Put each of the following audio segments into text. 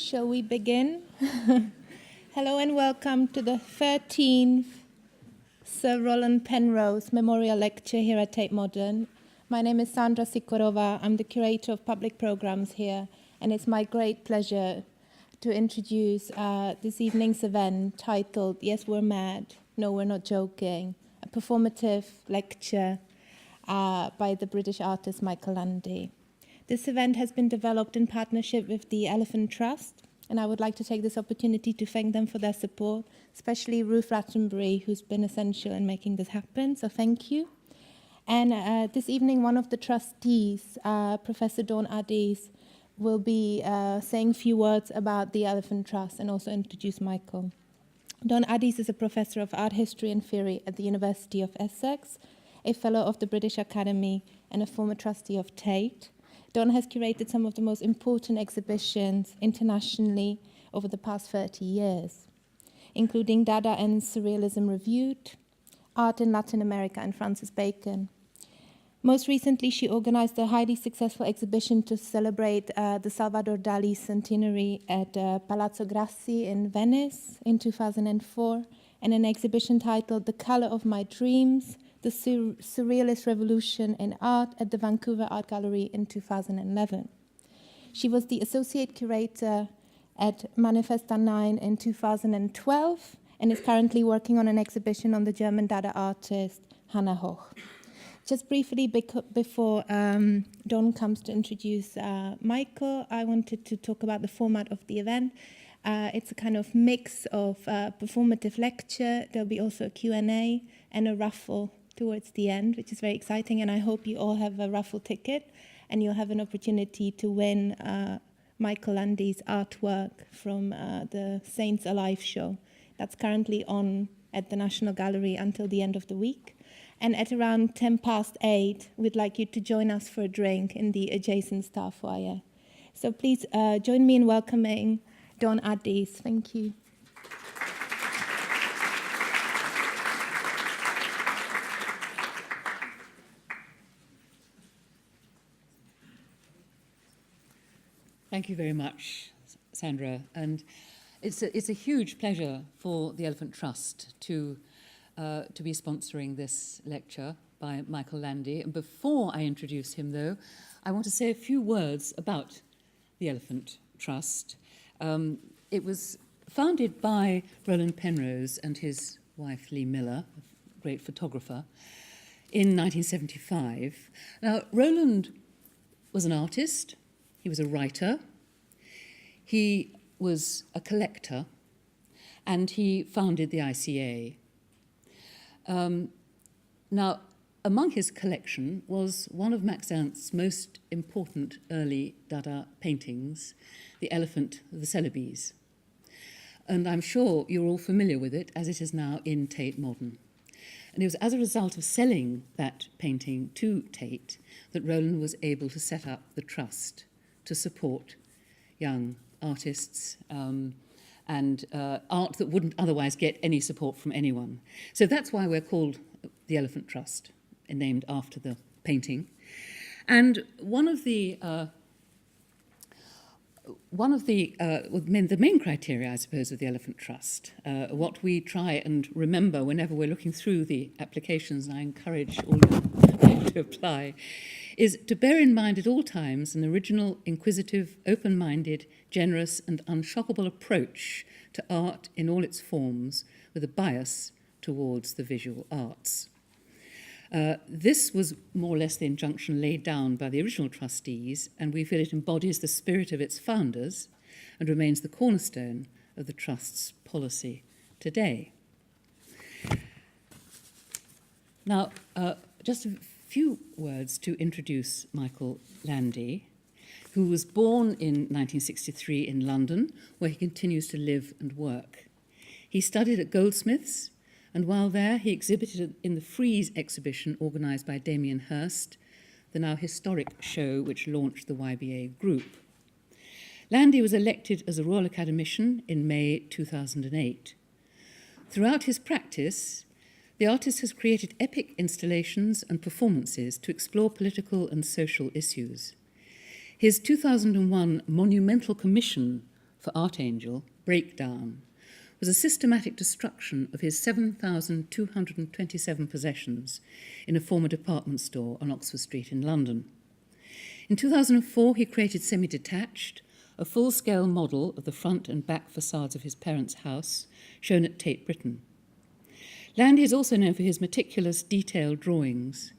Shall we begin? Hello and welcome to the 13th Sir Roland Penrose Memorial Lecture here at Tate Modern. My name is Sandra Sikorova. I'm the curator of public programs here, and it's my great pleasure to introduce this evening's event titled Yes, We're Mad, No, We're Not Joking, a performative lecture by the British artist Michael Landy. This event has been developed in partnership with the Elephant Trust, and I would like to take this opportunity to thank them for their support, especially Ruth Rattenbury, who's been essential in making this happen, so thank you. And this evening, one of the trustees, Professor Dawn Addis, will be saying a few words about the Elephant Trust and also introduce Michael. Dawn Addis is a professor of art history and theory at the University of Essex, a fellow of the British Academy, and a former trustee of Tate. Dawn has curated some of the most important exhibitions internationally over the past 30 years, including Dada and Surrealism Reviewed, Art in Latin America and Francis Bacon. Most recently, she organized a highly successful exhibition to celebrate the Salvador Dali centenary at Palazzo Grassi in Venice in 2004, and an exhibition titled The Color of My Dreams, the Surrealist Revolution in Art at the Vancouver Art Gallery in 2011. She was the associate curator at Manifesta 9 in 2012 and is currently working on an exhibition on the German Dada artist Hannah Hoch. Just briefly, before Dawn comes to introduce Michael, I wanted to talk about the format of the event. It's a kind of mix of performative lecture. There'll be also a Q&A and a raffle towards the end, which is very exciting, and I hope you all have a raffle ticket and you'll have an opportunity to win Michael Landy's artwork from the Saints Alive show. That's currently on at the National Gallery until the end of the week. And at around 8:10, we'd like you to join us for a drink in the adjacent staff foyer. So please join me in welcoming Dawn Addis. Thank you. Thank you very much, Sandra. And it's a huge pleasure for the Elephant Trust to be sponsoring this lecture by Michael Landy. And before I introduce him, though, I want to say a few words about the Elephant Trust. It was founded by Roland Penrose and his wife, Lee Miller, a great photographer, in 1975. Now, Roland was an artist. He was a writer, he was a collector, and he founded the ICA. Now, among his collection was one of Max Ernst's most important early Dada paintings, The Elephant of the Celebes. And I'm sure you're all familiar with it, as it is now in Tate Modern. And it was as a result of selling that painting to Tate that Roland was able to set up the trust to support young artists and art that wouldn't otherwise get any support from anyone. So that's why we're called the Elephant Trust, named after the painting. And one of the main criteria, I suppose, of the Elephant Trust, what we try and remember whenever we're looking through the applications, and I encourage all of you to apply, is to bear in mind at all times an original, inquisitive, open-minded, generous and unshockable approach to art in all its forms, with a bias towards the visual arts. This was more or less the injunction laid down by the original trustees, and we feel it embodies the spirit of its founders and remains the cornerstone of the Trust's policy today. Now, just a few words to introduce Michael Landy, who was born in 1963 in London, where he continues to live and work. He studied at Goldsmiths, and while there, he exhibited in the Frieze exhibition organised by Damien Hirst, the now historic show which launched the YBA group. Landy was elected as a Royal Academician in May 2008. Throughout his practice, the artist has created epic installations and performances to explore political and social issues. His 2001 monumental commission for Archangel, Breakdown, was a systematic destruction of his 7,227 possessions in a former department store on Oxford Street in London. In 2004, he created Semi-detached, a full-scale model of the front and back facades of his parents' house, shown at Tate Britain. Landy is also known for his meticulous, detailed drawings,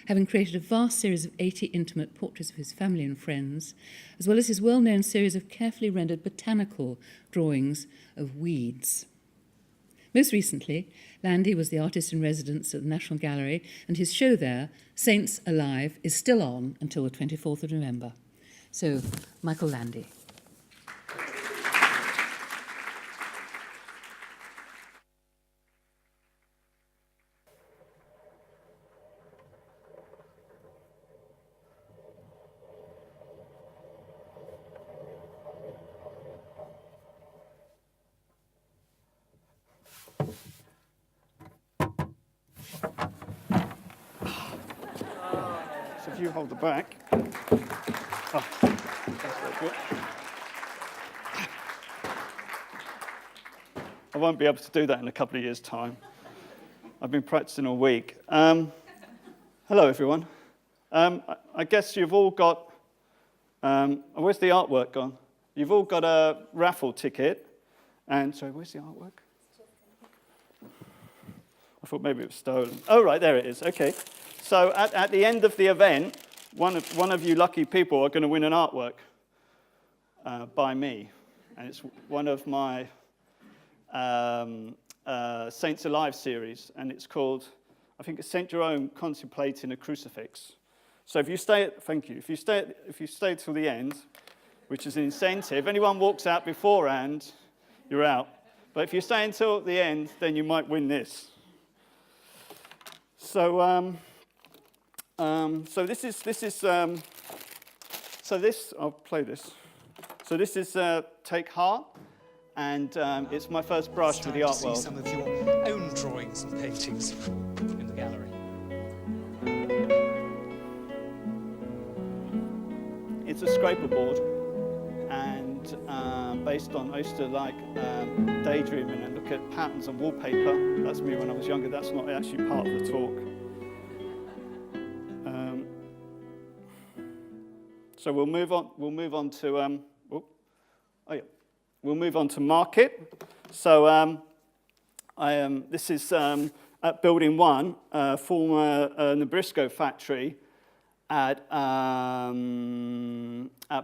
having created a vast series of 80 intimate portraits of his family and friends, as well as his well-known series of carefully rendered botanical drawings of weeds. Most recently, Landy was the artist in residence at the National Gallery, and his show there, Saints Alive, is still on until the 24th of November. So, Michael Landy. So if you hold the back. Oh, that's very good. I won't be able to do that in a couple of years' time. I've been practicing all week. Hello, everyone. I guess you've all got... where's the artwork gone? You've all got a raffle ticket. And, sorry, where's the artwork? I thought maybe it was stolen. Oh, right, there it is. Okay. So at the end of the event, one of you lucky people are going to win an artwork by me. And it's one of my Saints Alive series. And it's called, I think it's St. Jerome Contemplating a Crucifix. So if you stay, thank you. If you stay till the end, which is an incentive, anyone walks out beforehand, you're out. But if you stay until the end, then you might win this. So, I'll play this. So this is Take Heart, and it's my first brush with the art world. Some of your own drawings and paintings in the gallery. It's a scraper board, and based on, I used to like daydreaming and look at patterns on wallpaper. That's me when I was younger. That's not actually part of the talk. So we'll move on to we'll move on to market. So this is at Building 1, former Nabisco factory at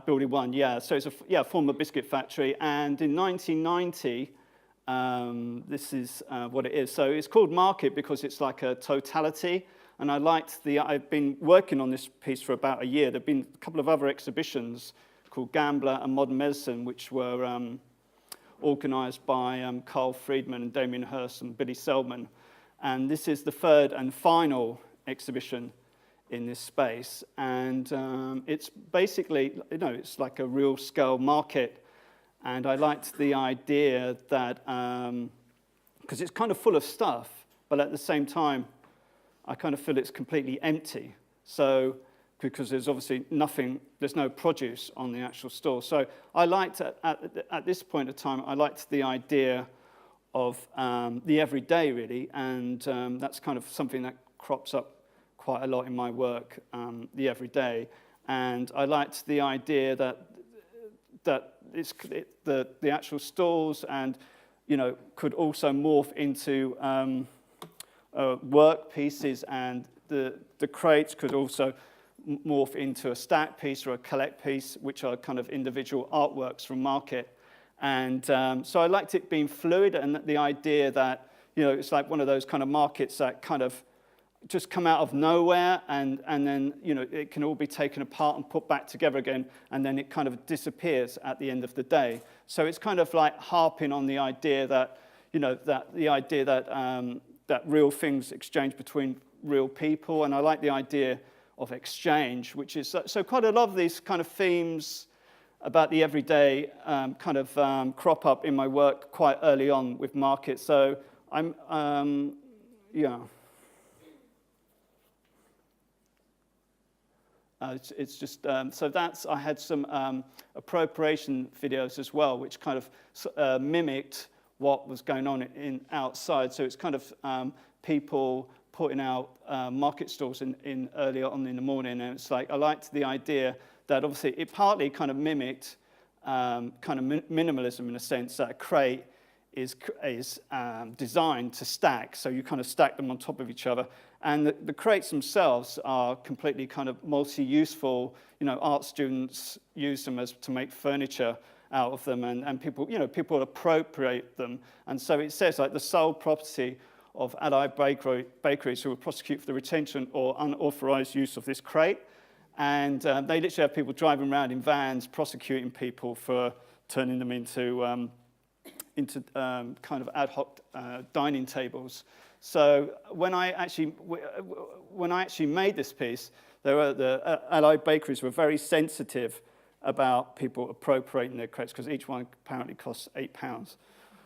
Building 1. Yeah, so it's a former biscuit factory, and in 1990, this is what it is. So it's called Market because it's like a totality. And I've been working on this piece for about a year. There have been a couple of other exhibitions called Gambler and Modern Medicine, which were organised by Carl Friedman and Damien Hirst and Billy Selman. And this is the third and final exhibition in this space. And it's basically, it's like a real scale market. And I liked the idea that, because it's kind of full of stuff, but at the same time, I kind of feel it's completely empty. So, because there's obviously nothing, there's no produce on the actual store. So I liked, at this point of time, I liked the idea of the everyday, really, and that's kind of something that crops up quite a lot in my work, the everyday. And I liked the idea that the actual stalls and, could also morph into work pieces, and the crates could also morph into a stack piece or a collect piece, which are kind of individual artworks from market. And so I liked it being fluid, and the idea that, it's like one of those kind of markets that kind of just come out of nowhere, and then, it can all be taken apart and put back together again, and then it kind of disappears at the end of the day. So it's kind of like harping on the idea that, that real things exchange between real people, and I like the idea of exchange, which is, so quite a lot of these kind of themes about the everyday crop up in my work quite early on with market. So I'm, It's just, so that's, I had some appropriation videos as well, which kind of mimicked what was going on outside. So it's kind of people putting out market stalls in earlier on in the morning. And it's like, I liked the idea that obviously it partly kind of mimicked kind of minimalism in a sense, that a crate is designed to stack. So you kind of stack them on top of each other. And the crates themselves are completely kind of multi-useful. You know, art students use them to make furniture out of them, and people, you know, people appropriate them. And so it says, like, the sole property of allied bakeries who will prosecute for the retention or unauthorized use of this crate. And they literally have people driving around in vans prosecuting people for turning them into kind of ad hoc dining tables. So when I actually made this piece, the allied bakeries were very sensitive about people appropriating their crates, because each one apparently costs £8,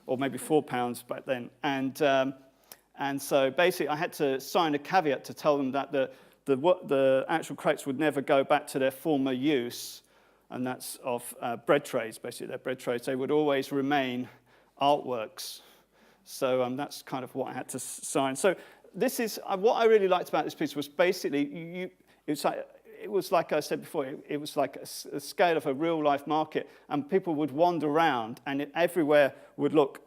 or maybe £4 back then. And so basically I had to sign a caveat to tell them that the actual crates would never go back to their former use, and that's of bread trays, basically their bread trays. They would always remain artworks. So that's kind of what I had to sign. So this is, what I really liked about this piece was basically, it was like I said before, it was like a scale of a real-life market, and people would wander around, and everywhere would look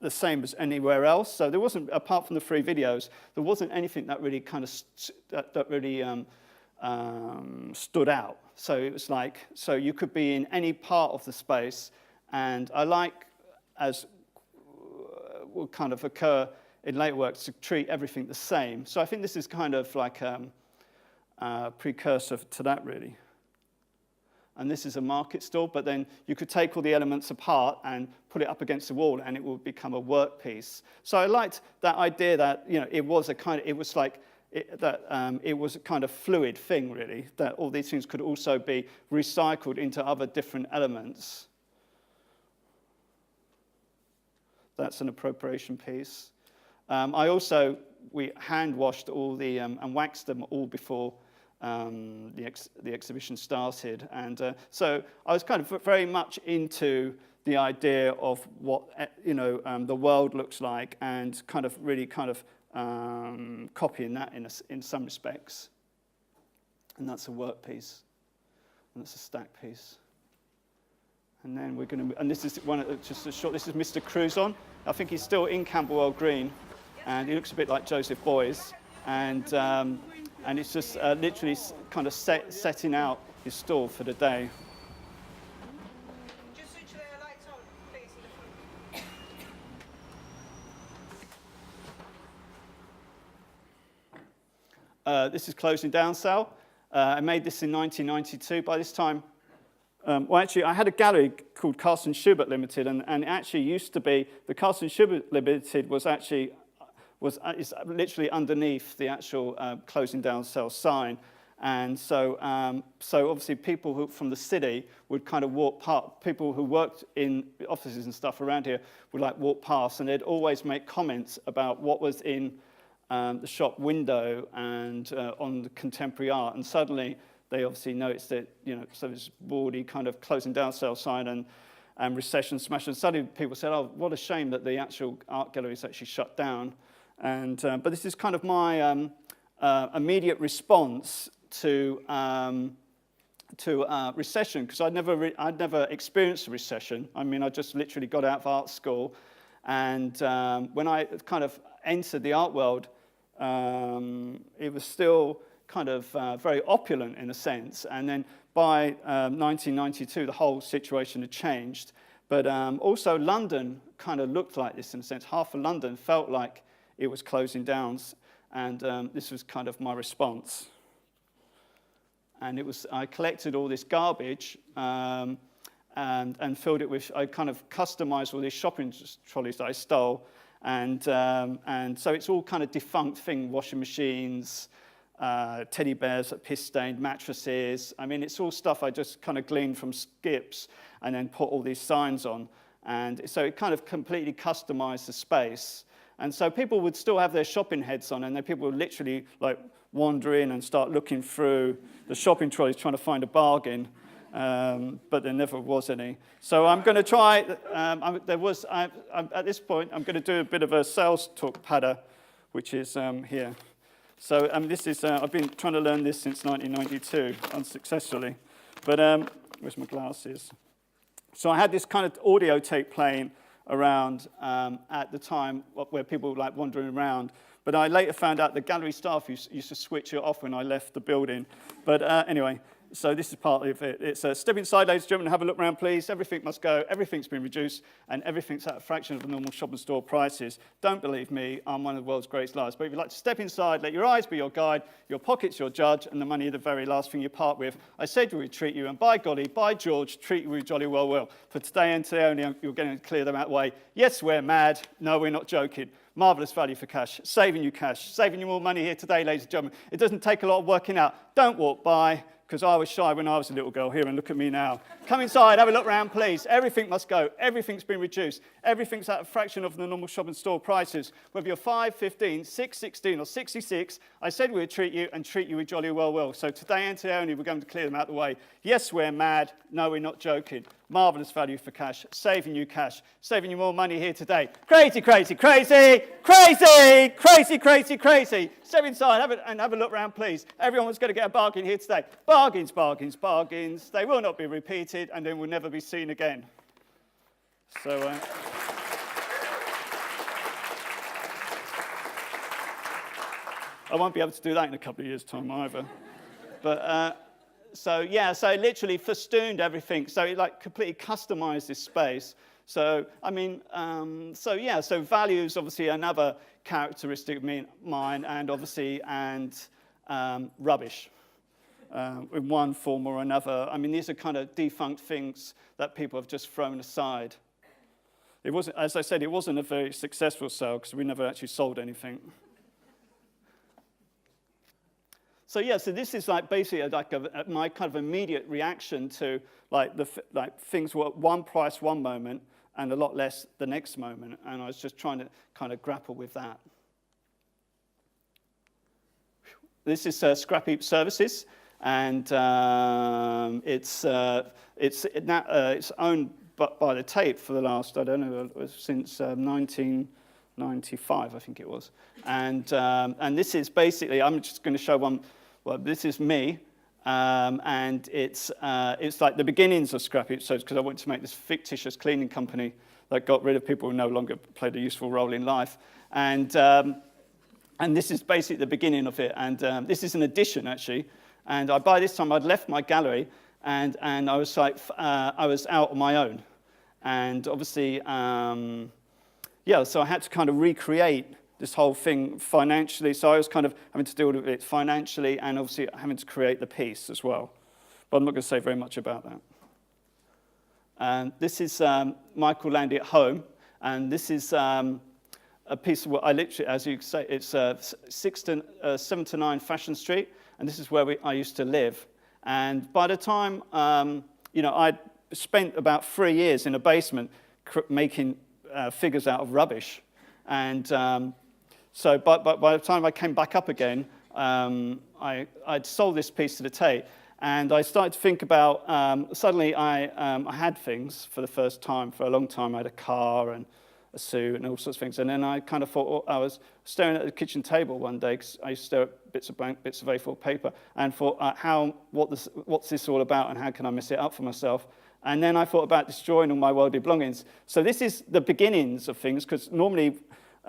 the same as anywhere else. So there wasn't, apart from the 3 videos, there wasn't anything that really kind of stood out. So it was like, so you could be in any part of the space, and I like, as will kind of occur in later works, to treat everything the same. So I think this is kind of like a precursor to that, really. And this is a market stall, but then you could take all the elements apart and put it up against the wall, and it will become a work piece. So I liked that idea that, you know, it was a kind of, it was like, it was a kind of fluid thing, really, that all these things could also be recycled into other different elements. That's an appropriation piece. We hand washed all the, and waxed them all before the exhibition started. And so I was kind of very much into the idea of what, you know, the world looks like, and kind of really kind of copying that in some respects. And that's a work piece, and that's a stack piece. And then we're going to, and this is one, just a short, this is Mr. Cruzon. I think he's still in Camberwell Green, and he looks a bit like Joseph Beuys. And it's just literally kind of setting out his stall for the day. Just switch the lights on, please, in the front. This is closing down sale. I made this in 1992. By this time, well, actually, I had a gallery called Carson Schubert Limited, and it actually used to be, the Carson Schubert Limited was actually, is literally underneath the actual closing down sale sign. And so, so obviously people who from the city would kind of walk past, people who worked in offices and stuff around here would like walk past, and they'd always make comments about what was in the shop window and on the contemporary art. And suddenly they obviously noticed that, you know, so this bawdy kind of closing down sale sign and recession smash. And suddenly people said, oh, what a shame that the actual art gallery is actually shut down. And but this is kind of my immediate response to recession, because I'd never experienced a recession. I mean, I just literally got out of art school, and when I kind of entered the art world, it was still kind of very opulent in a sense. And then by 1992, the whole situation had changed. But also London kind of looked like this in a sense. Half of London felt like it was closing down, and this was kind of my response. And it was, I collected all this garbage and filled it with, I kind of customized all these shopping trolleys that I stole. And so it's all kind of defunct thing, washing machines, teddy bears, piss-stained mattresses. I mean, it's all stuff I just kind of gleaned from skips and then put all these signs on. And so it kind of completely customized the space. And so people would still have their shopping heads on, and then people would literally like wander in and start looking through the shopping trolleys trying to find a bargain, but there never was any. So I'm going to try, at this point, I'm going to do a bit of a sales talk patter, which is here. So this is, I've been trying to learn this since 1992, unsuccessfully. But where's my glasses? So I had this kind of audio tape playing around at the time where people were like wandering around. But I later found out the gallery staff used to switch it off when I left the building. But anyway, so this is part of it. It's step inside, ladies and gentlemen, have a look around, please. Everything must go. Everything's been reduced, and everything's at a fraction of the normal shop and store prices. Don't believe me, I'm one of the world's greatest liars. But if you'd like to step inside, let your eyes be your guide, your pockets your judge, and the money the very last thing you part with. I said we would treat you, and by golly, by George, treat you jolly well. For today and today only, you're going to clear them out of the way. Yes, we're mad. No, we're not joking. Marvellous value for cash, saving you more money here today, ladies and gentlemen. It doesn't take a lot of working out. Don't walk by, because I was shy when I was a little girl here, and look at me now. Come inside, have a look around, please. Everything must go. Everything's been reduced. Everything's at a fraction of the normal shop and store prices. Whether you're 5, 15, 6, 16, or 66, I said we would treat you and treat you with jolly well. So today and today only, we're going to clear them out of the way. Yes, we're mad. No, we're not joking. Marvellous value for cash, saving you cash, saving you more money here today. Crazy. Step inside have a look around, please. Everyone's going to get a bargain here today. Bargains. They will not be repeated, and they will never be seen again. So, I won't be able to do that in a couple of years' time either. But, so it literally festooned everything. So it like completely customized this space. So, I mean, so value is obviously another characteristic of mine, and rubbish in one form or another. I mean, these are kind of defunct things that people have just thrown aside. It wasn't, as I said, it wasn't a very successful sale because we never actually sold anything. So so this is like basically like my kind of immediate reaction to like things were at one price one moment and a lot less the next moment, and I was just trying to kind of grapple with that. This is Scrapheap Services, and it's owned by the Tate for the last, I don't know, since 1995, I think it was, and this is basically, I'm just going to show one. Well, this is me, and it's like the beginnings of Scrapheap Services, because I wanted to make this fictitious cleaning company that got rid of people who no longer played a useful role in life. And this is basically the beginning of it. And this is an addition, actually. And by this time, I'd left my gallery, and I was like, I was out on my own. And obviously, so I had to kind of recreate this whole thing financially. So I was kind of having to deal with it financially and obviously having to create the piece as well. But I'm not going to say very much about that. And this is Michael Landy at home. And this is a piece of what I literally, as you say, it's 7 to 9 Fashion Street. And this is where I used to live. And by the time, I'd spent about 3 years in a basement making figures out of rubbish. And so by the time I came back up again, I'd sold this piece to the Tate, and I started to think about, suddenly I had things for the first time. For a long time, I had a car and a suit and all sorts of things. And then I kind of thought, I was staring at the kitchen table one day, because I used to stare at bits of A4 paper, and thought, what's this all about, and how can I mess it up for myself? And then I thought about destroying all my worldly belongings. So this is the beginnings of things, because normally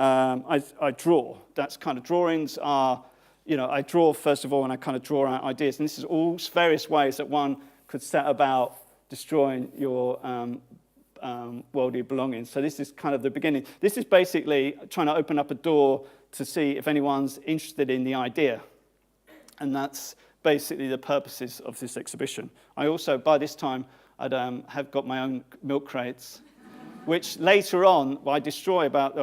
I draw. That's kind of drawings are, I draw first of all, and I kind of draw out ideas. And this is all various ways that one could set about destroying your worldly belongings. So this is kind of the beginning. This is basically trying to open up a door to see if anyone's interested in the idea. And that's basically the purposes of this exhibition. I also, by this time, I'd have got my own milk crates, which later on I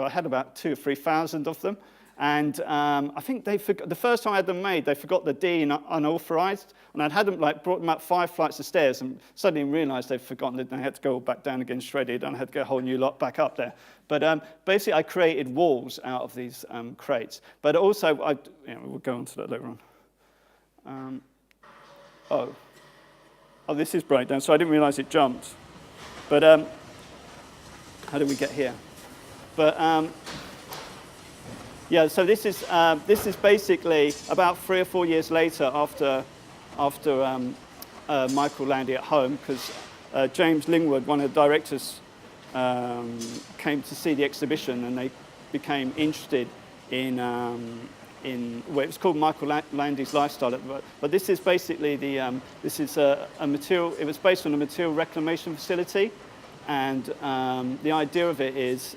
had about 2,000 or 3,000 of them, And I think they forgot, the first time I had them made, they forgot the D in unauthorized, and I'd had them brought them up 5 flights of stairs, and suddenly realized they'd forgotten that they had to go back down again shredded, and I had to get a whole new lot back up there. But basically, I created walls out of these crates. But also, we'll go on to that later on. Oh, this is breakdown, so I didn't realize it jumped. But how did we get here? But yeah, so this is basically about 3 or 4 years later after Michael Landy at home, because James Lingwood, one of the directors, came to see the exhibition, and they became interested in well, it was called Michael Landy's Lifestyle, but this is basically this is a material. It was based on a material reclamation facility, and the idea of it is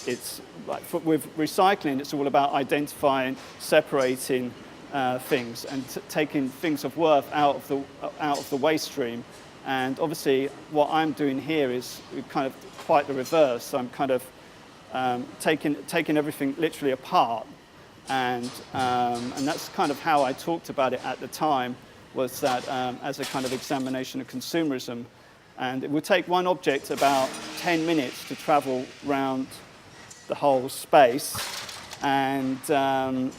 it's like with recycling. It's all about identifying, separating things, and taking things of worth out of the waste stream. And obviously, what I'm doing here is kind of quite the reverse. I'm kind of taking everything literally apart, and that's kind of how I talked about it at the time. Was that as a kind of examination of consumerism, and it would take one object about 10 minutes to travel around the whole space. And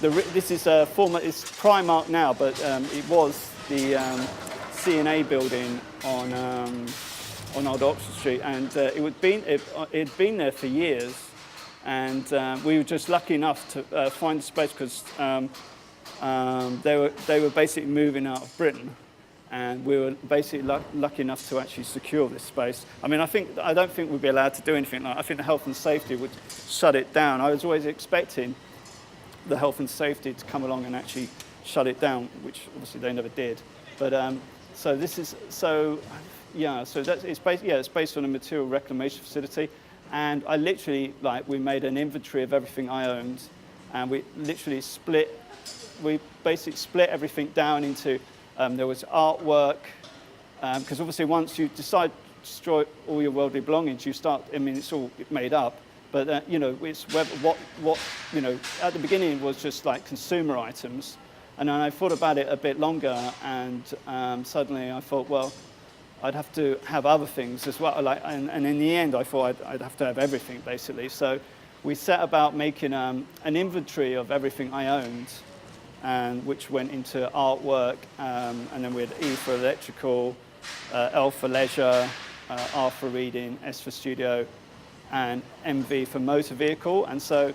this is a former, it's Primark now, but it was the C&A building on Old Oxford Street, and it had been there for years, and we were just lucky enough to find the space because they were basically moving out of Britain, and we were basically lucky enough to actually secure this space. I mean, I don't think we'd be allowed to do anything like that. I think the health and safety would shut it down. I was always expecting the health and safety to come along and actually shut it down, which obviously they never did. But so this is it's based on a material reclamation facility, and I literally we made an inventory of everything I owned, and we literally basically split everything down into. There was artwork, because obviously once you decide to destroy all your worldly belongings, you start. I mean, it's all made up, but it's what at the beginning it was just like consumer items, and then I thought about it a bit longer, and suddenly I thought, well, I'd have to have other things as well. And in the end, I thought I'd have to have everything basically. So we set about making an inventory of everything I owned, and which went into artwork, and then we had E for electrical, L for leisure, R for reading, S for studio, and MV for motor vehicle. And so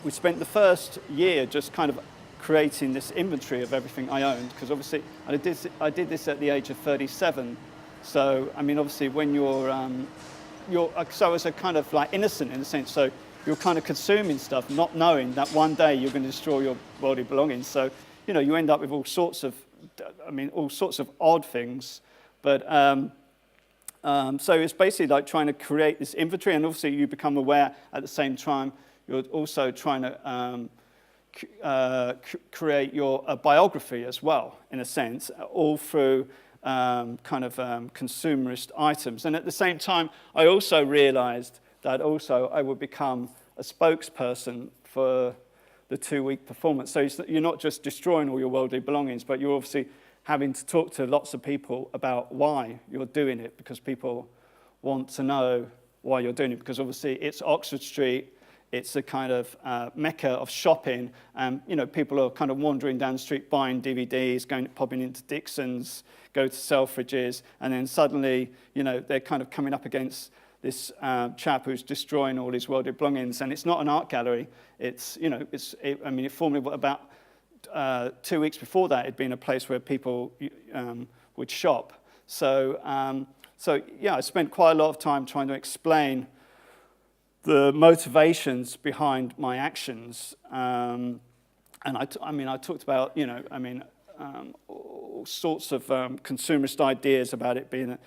we spent the first year just kind of creating this inventory of everything I owned, because obviously I did this at the age of 37. So I mean, obviously when you're so as a kind of like innocent in a sense, so you're kind of consuming stuff, not knowing that one day you're going to destroy your worldly belongings. So, you end up with all sorts of odd things. But so it's basically like trying to create this inventory, and obviously you become aware at the same time you're also trying to create your biography as well, in a sense, all through consumerist items. And at the same time, I also realized that also I would become a spokesperson for the 2-week performance. So you're not just destroying all your worldly belongings, but you're obviously having to talk to lots of people about why you're doing it, because people want to know why you're doing it, because obviously it's Oxford Street, it's a kind of mecca of shopping, and people are kind of wandering down the street buying DVDs, popping into Dixon's, go to Selfridges, and then suddenly they're kind of coming up against this chap who's destroying all his worldly belongings, and it's not an art gallery. It formerly about 2 weeks before that, it'd been a place where people would shop. So I spent quite a lot of time trying to explain the motivations behind my actions, and I talked about all sorts of consumerist ideas about it being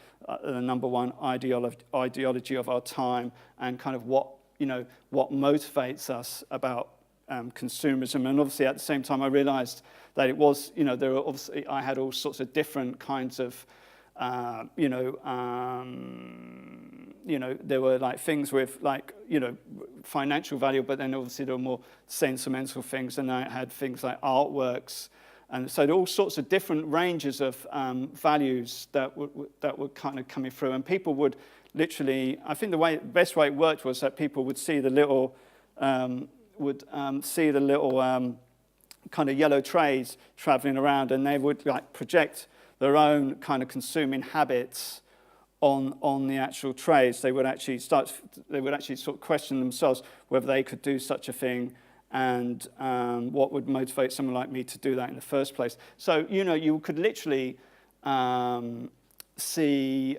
the number one ideology of our time, and kind of what motivates us about consumerism. And obviously at the same time I realized that it was, there were obviously, I had all sorts of different kinds of there were like things with like, financial value, but then obviously there were more sentimental things, and then it had things like artworks. And so there were all sorts of different ranges of values that were kind of coming through. And people would literally, I think the best way it worked was that people would see the little, kind of yellow trays traveling around, and they would like project their own kind of consuming habits on the actual trays. They would actually sort of question themselves whether they could do such a thing, and what would motivate someone like me to do that in the first place. So, you could literally see,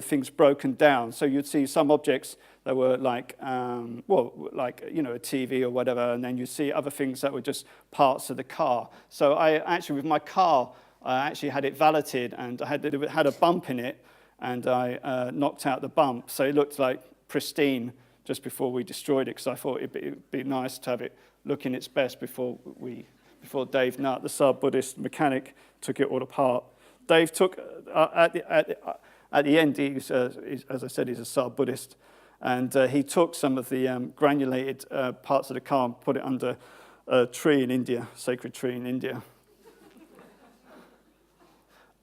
things broken down. So you'd see some objects that were like, a TV or whatever, and then you'd see other things that were just parts of the car. So I actually, with my car, I actually had it valeted, and it had a bump in it, and I knocked out the bump. So it looked like pristine just before we destroyed it, because I thought it'd be nice to have it looking its best before Dave Nutt, the sub-Buddhist mechanic, took it all apart. Dave took, at the end, as I said, he's a sub-Buddhist, and he took some of the granulated parts of the car and put it under a tree in India, sacred tree in India.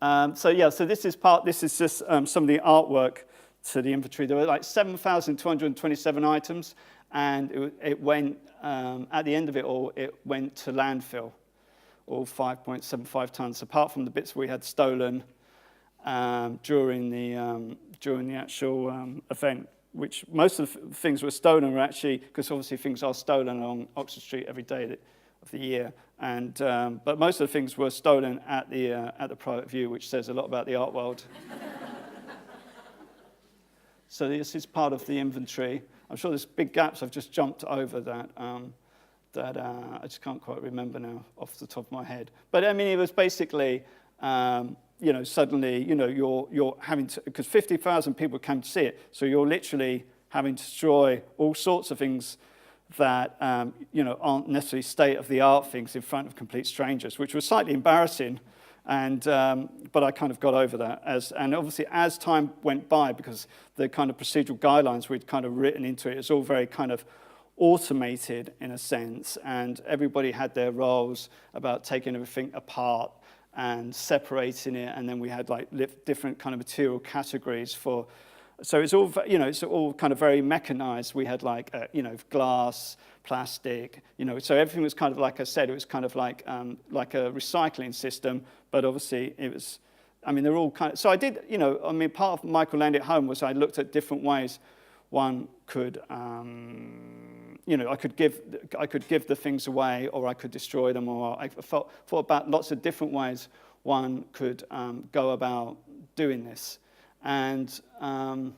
So this is just some of the artwork to the inventory. There were like 7,227 items, and it went, at the end of it all, it went to landfill, all 5.75 tons, apart from the bits we had stolen during the actual event, which most of the things were stolen were actually, because obviously things are stolen along Oxford Street every day of the year, and but most of the things were stolen at the private view, which says a lot about the art world. So this is part of the inventory. I'm sure there's big gaps. I've just jumped over that. I just can't quite remember now off the top of my head. But I mean, it was basically, suddenly, you're having to, because 50,000 people came to see it, so you're literally having to destroy all sorts of things that, aren't necessarily state-of-the-art things in front of complete strangers, which was slightly embarrassing. And but I kind of got over that, and obviously as time went by, because the kind of procedural guidelines we'd kind of written into it, it's all very kind of automated in a sense, and everybody had their roles about taking everything apart and separating it, and then we had like different kind of material categories for. So it's all, it's all kind of very mechanized. We had like, glass, plastic, so everything was kind of, like I said, it was kind of like a recycling system, but obviously it was, they're all kind of, so I did, part of Michael Landy at Home was I looked at different ways one could, I could give the things away, or I could destroy them, or I thought about lots of different ways one could go about doing this. And I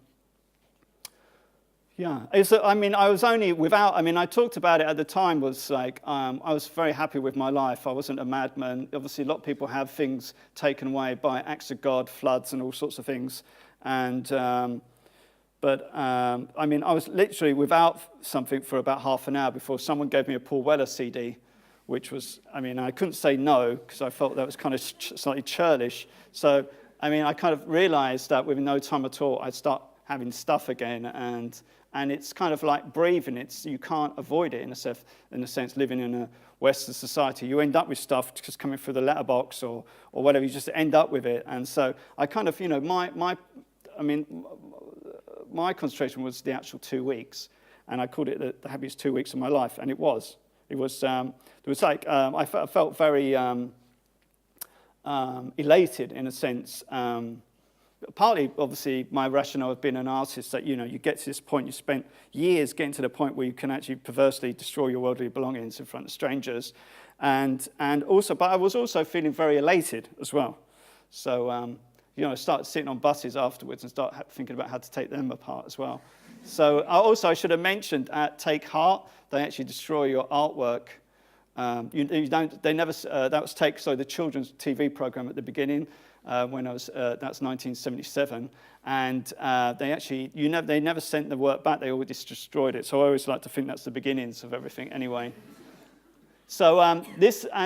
was only without. I talked about it at the time. Was like I was very happy with my life. I wasn't a madman. Obviously, a lot of people have things taken away by acts of God, floods, and all sorts of things. And I was literally without something for about half an hour before someone gave me a Paul Weller CD, which was. I couldn't say no because I felt that was kind of slightly churlish. So. I kind of realized that within no time at all, I'd start having stuff again, and it's kind of like breathing. You can't avoid it in a sense, living in a Western society. You end up with stuff just coming through the letterbox or whatever. You just end up with it, and so I kind of, my concentration was the actual 2 weeks, and I called it the happiest 2 weeks of my life, and it was. It was like I felt very. Elated in a sense. Partly, obviously, my rationale of being an artist that, you get to this point, you spent years getting to the point where you can actually perversely destroy your worldly belongings in front of strangers. And also, but I was also feeling very elated as well. So, I started sitting on buses afterwards and start thinking about how to take them apart as well. So I should have mentioned at Take Heart, they actually destroy your artwork. That was the children's TV program at the beginning when that's 1977, and they never sent the work back. They always destroyed it. So I always like to think that's the beginnings of everything anyway. So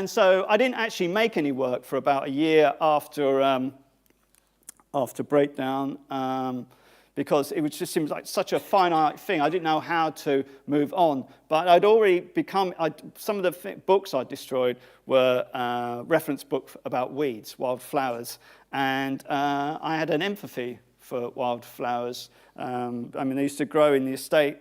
so I didn't actually make any work for about a year after Breakdown, because it just seemed like such a finite thing. I didn't know how to move on. But I'd already become, some of the books I destroyed were reference books about weeds, wildflowers. And I had an empathy for wildflowers. I mean, they used to grow in the estate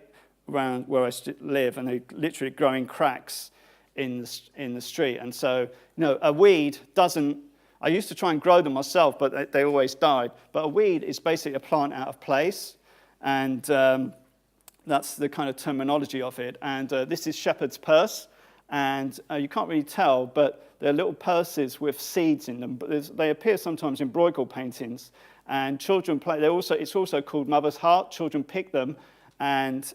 around where I live, and they literally grow in cracks in the street. And so, a weed doesn't, I used to try and grow them myself, but they always died. But a weed is basically a plant out of place, and that's the kind of terminology of it. And this is shepherd's purse, and you can't really tell, but they're little purses with seeds in them. But they appear sometimes in Bruegel paintings, and children play. It's also called mother's heart. Children pick them, and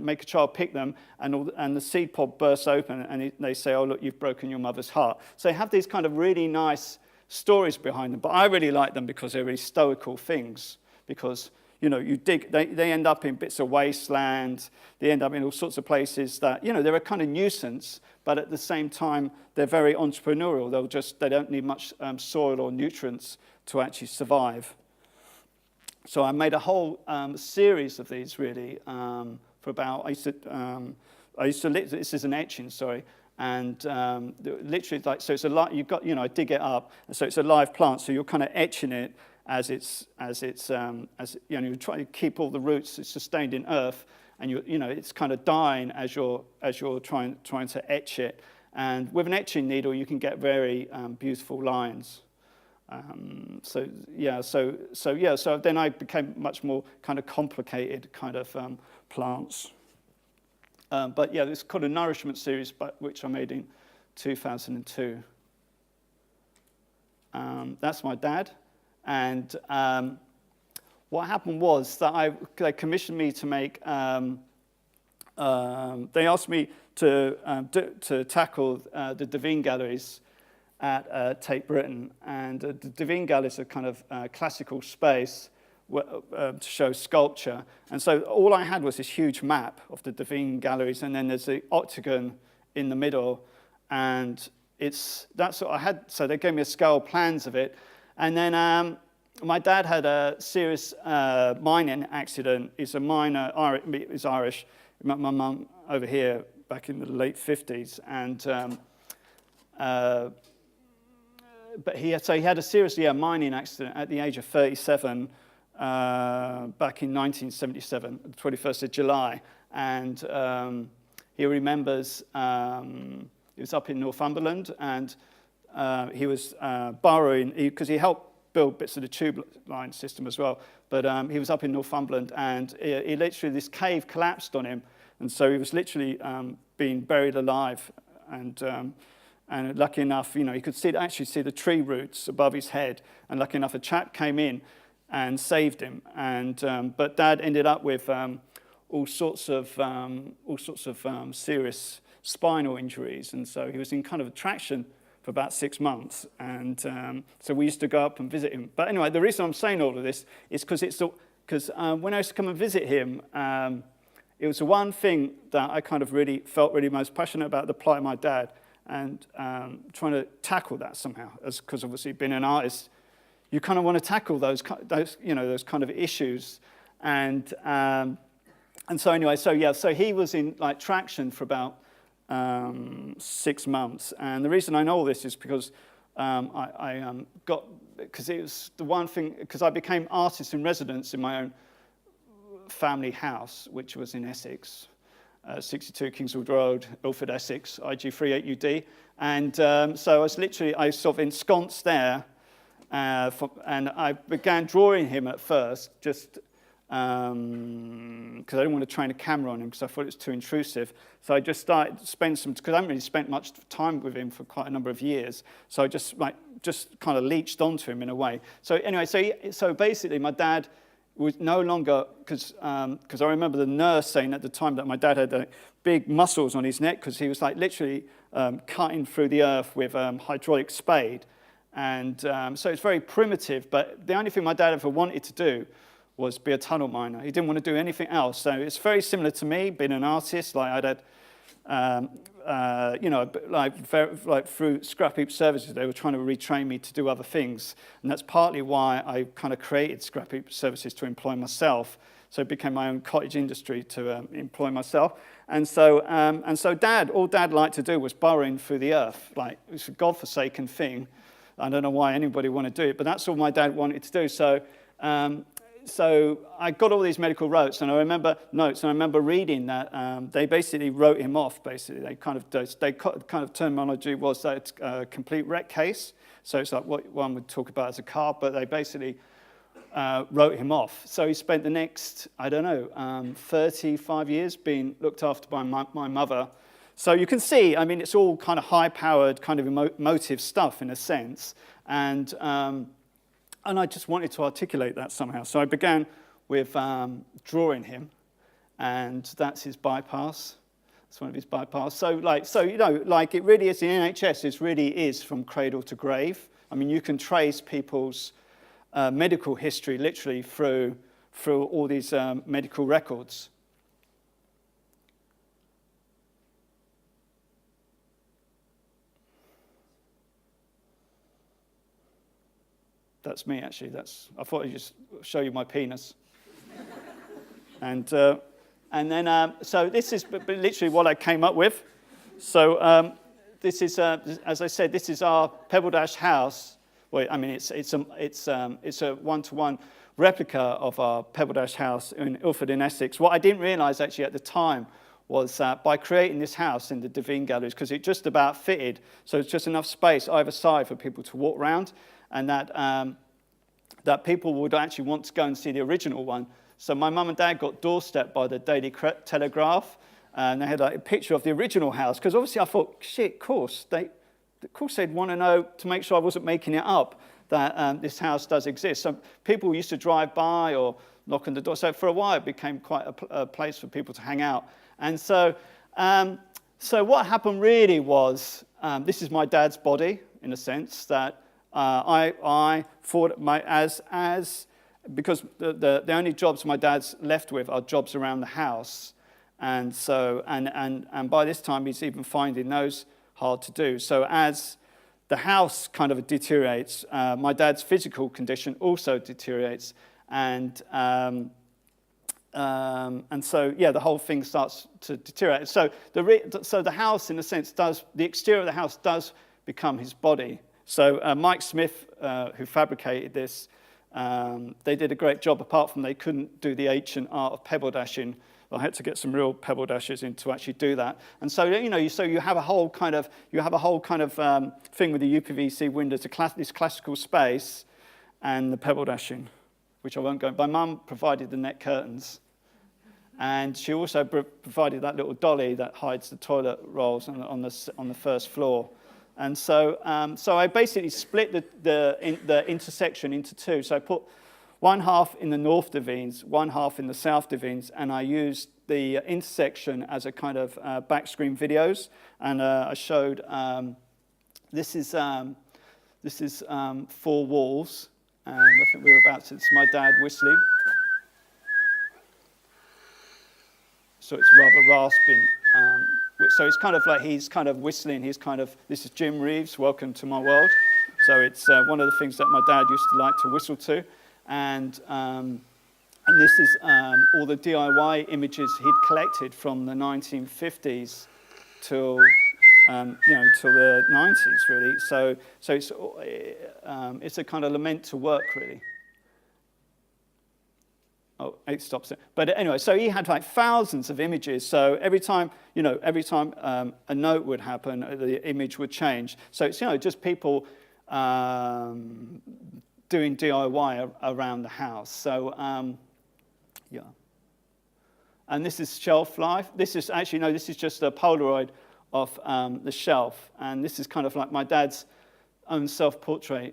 make a child pick them, and the seed pod bursts open, and they say, "Oh, look, you've broken your mother's heart." So they have these kind of really nice stories behind them. But I really like them because they're really stoical things. Because you dig, they end up in bits of wasteland. They end up in all sorts of places that they're a kind of nuisance, but at the same time they're very entrepreneurial. They don't need much soil or nutrients to actually survive. So I made a whole series of these, really, for about, I used to, this is an etching, sorry, and literally, so it's you've got, I dig it up, and so it's a live plant, so you're kind of etching it as you try to keep all the roots sustained in earth, and it's kind of dying as you're trying to etch it. And with an etching needle, you can get very beautiful lines. So then I became much more kind of complicated kind of plants. But yeah, it's called a nourishment series, which I made in 2002. That's my dad. And what happened was that they commissioned me to make, they asked me to tackle the Devine galleries at Tate Britain, and the Devine galleries are kind of classical space to show sculpture. And so all I had was this huge map of the Devine galleries, and then there's the octagon in the middle, and that's what I had. So they gave me a scale plans of it, and then my dad had a serious mining accident. He's a miner, he's Irish. He met my mum over here back in the late 50s, and but he had a serious mining accident at the age of 37 back in 1977, the 21st of July. And he remembers he was up in Northumberland, and he was borrowing, because he helped build bits of the tube line system as well. But he was up in Northumberland, and he literally, this cave collapsed on him. And so he was literally being buried alive. And lucky enough, he could actually see the tree roots above his head. And lucky enough, a chap came in and saved him. And but Dad ended up with all sorts of serious spinal injuries, and so he was in kind of traction for about 6 months. And so we used to go up and visit him. But anyway, the reason I'm saying all of this is because when I used to come and visit him, it was the one thing that I kind of really felt really most passionate about, the plight of my dad. And trying to tackle that somehow, because obviously being an artist, you kind of want to tackle those kind of issues, and so anyway, so he was in traction for about 6 months, and the reason I know all this is because because it was the one thing, because I became artist in residence in my own family house, which was in Essex. 62 Kingswood Road, Ilford, Essex, IG38UD. And so I was sort of ensconced there, and I began drawing him at first, just because I didn't want to train a camera on him because I thought it was too intrusive. So I just started to spend because I haven't really spent much time with him for quite a number of years. So I just kind of leached onto him in a way. So anyway, so basically my dad was no longer, because I remember the nurse saying at the time that my dad had big muscles on his neck because he was literally cutting through the earth with a hydraulic spade. And so it's very primitive, but the only thing my dad ever wanted to do was be a tunnel miner. He didn't want to do anything else. So it's very similar to me, being an artist. I'd had like through Scrapheap Services, they were trying to retrain me to do other things. And that's partly why I kind of created Scrapheap Services to employ myself. So it became my own cottage industry to employ myself. And so all Dad liked to do was burrowing through the earth. Like, it was a godforsaken thing. I don't know why anybody wanted to do it, but that's all my dad wanted to do. So I got all these medical notes, and I remember reading that they basically wrote him off. Basically, they kind of terminology was that it's a complete wreck case. So it's like what one would talk about as a car, but they basically wrote him off. So he spent the next 35 years being looked after by my mother. So you can see, I mean, it's all kind of high-powered, kind of emotive stuff in a sense, and I just wanted to articulate that somehow. So I began with drawing him, and that's his bypass. That's one of his bypass. So it really is, the NHS is from cradle to grave. I mean, you can trace people's medical history literally through all these medical records. That's me, actually. I thought I'd just show you my penis. and then, so this is literally what I came up with. So this is, as I said, this is our Pebble Dash house. Well, I mean, it's a one-to-one replica of our Pebble Dash house in Ilford in Essex. What I didn't realise actually at the time was that by creating this house in the Devine Galleries, because it just about fitted, so it's just enough space either side for people to walk around, and that people would actually want to go and see the original one. So my mum and dad got doorstepped by the Daily Telegraph, and they had like a picture of the original house, because obviously I thought, shit, of course they'd want to know, to make sure I wasn't making it up, that this house does exist. So people used to drive by or knock on the door. So for a while it became quite a place for people to hang out. And so what happened really was, this is my dad's body, in a sense, that I thought because the only jobs my dad's left with are jobs around the house, and so and by this time he's even finding those hard to do. So as the house kind of deteriorates, my dad's physical condition also deteriorates, and so the whole thing starts to deteriorate. So the house, in a sense, the exterior of the house does become his body. So Mike Smith, who fabricated this, they did a great job. Apart from they couldn't do the ancient art of pebble dashing, I had to get some real pebble dashers in to actually do that. And so you have a whole kind of thing with the UPVC windows, this classical space, and the pebble dashing, which I won't go. My mum provided the net curtains, and she also provided that little dolly that hides the toilet rolls on the first floor. And so I basically split the intersection into two. So I put one half in the North Devines, one half in the South Devines, and I used the intersection as a kind of back-screen videos. And I showed this is 4 walls, and I think we were about to. It's my dad whistling. So it's rather rasping. So it's kind of like he's kind of whistling. This is Jim Reeves, Welcome to My World. So it's one of the things that my dad used to like to whistle to. And this is all the DIY images he'd collected from the 1950s till the 90s, really. So it's a kind of lament to work, really. Oh, it stops it. But anyway, so he had like thousands of images. So every time a note would happen, the image would change. So it's just people doing DIY around the house. So yeah. And this is shelf life. This is just a Polaroid of the shelf, and this is kind of like my dad's own self-portrait.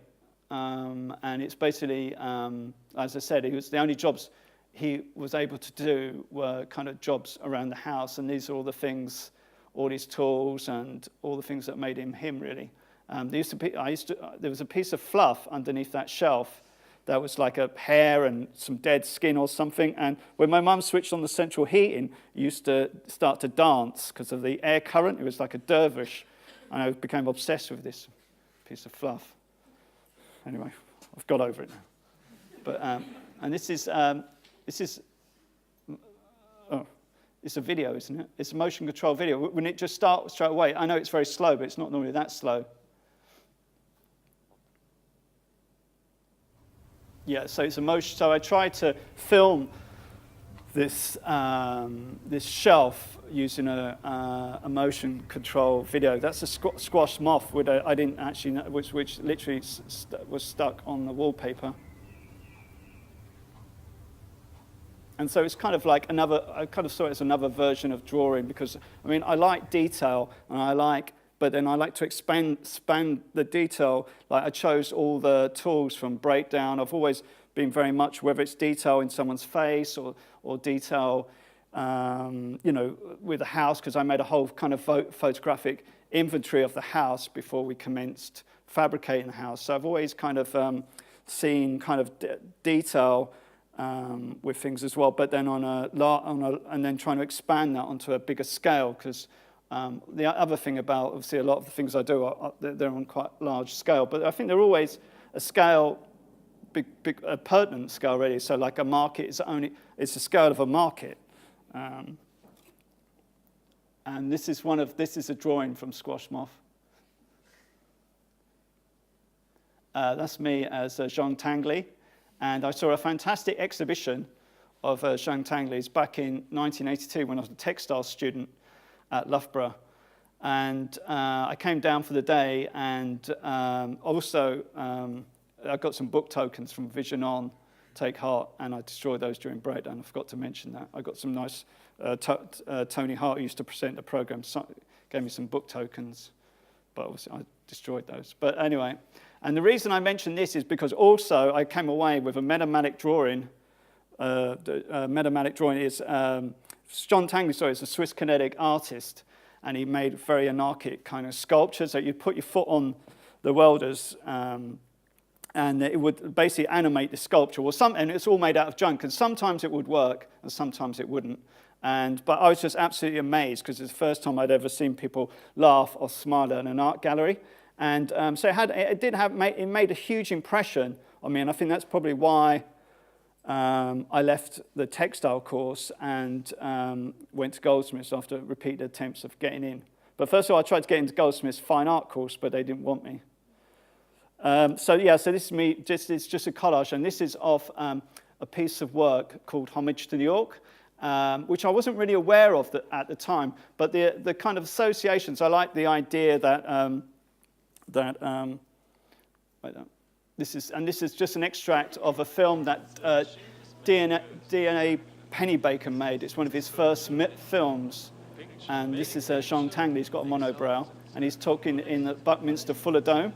And it's basically, as I said, the only jobs he was able to do were kind of jobs around the house, and these are all the things, all his tools, and all the things that made him him, really. There was a piece of fluff underneath that shelf that was like a hair and some dead skin or something. And when my mum switched on the central heating, it used to start to dance because of the air current. It was like a dervish. And I became obsessed with this piece of fluff. Anyway, I've got over it now. But and this is it's a video, isn't it? It's a motion control video. When it just starts straight away, I know it's very slow, but it's not normally that slow. Yeah, so it's a motion. So I tried to film this this shelf using a motion control video. That's a squash moth, which I didn't actually know, which literally was stuck on the wallpaper. And so it's kind of like I kind of saw it as another version of drawing because, I mean, I like detail, and but then I like to expand the detail. Like I chose all the tools from breakdown. I've always been very much, whether it's detail in someone's face or detail, with a house, because I made a whole kind of photographic inventory of the house before we commenced fabricating the house. So I've always kind of seen kind of detail with things as well, but then and then trying to expand that onto a bigger scale, because the other thing about, obviously, a lot of the things I do, they're on quite large scale, but I think they're always a scale, a pertinent scale, really. So like a market it's the scale of a market. And this is a drawing from Squash Moth. That's me as Jean Tangley. And I saw a fantastic exhibition of Jean Tangley's back in 1982 when I was a textile student at Loughborough. And I came down for the day, and also I got some book tokens from Vision On, Take Heart, and I destroyed those during breakdown. I forgot to mention that. I got some nice, Tony Hart, who used to present the program, gave me some book tokens, but obviously I destroyed those. But anyway, and the reason I mention this is because also I came away with a metamatic drawing. The metamatic drawing is, John Tangley, is a Swiss kinetic artist, and he made very anarchic kind of sculptures. So you put your foot on the welders, and it would basically animate the sculpture. And it's all made out of junk, and sometimes it would work, and sometimes it wouldn't. But I was just absolutely amazed, because it's the first time I'd ever seen people laugh or smile at an art gallery. And so it made a huge impression on me, and I think that's probably why I left the textile course and went to Goldsmiths after repeated attempts of getting in. But first of all, I tried to get into Goldsmiths' fine art course, but they didn't want me. So this is me. It's just a collage, and this is of a piece of work called Homage to New York, which I wasn't really aware of at the time. But the kind of associations, I like the idea that this is just an extract of a film that DNA Pennebaker made. It's one of his first films, and this is Jean Tangley. He's got a monobrow, and he's talking in the Buckminster Fuller Dome.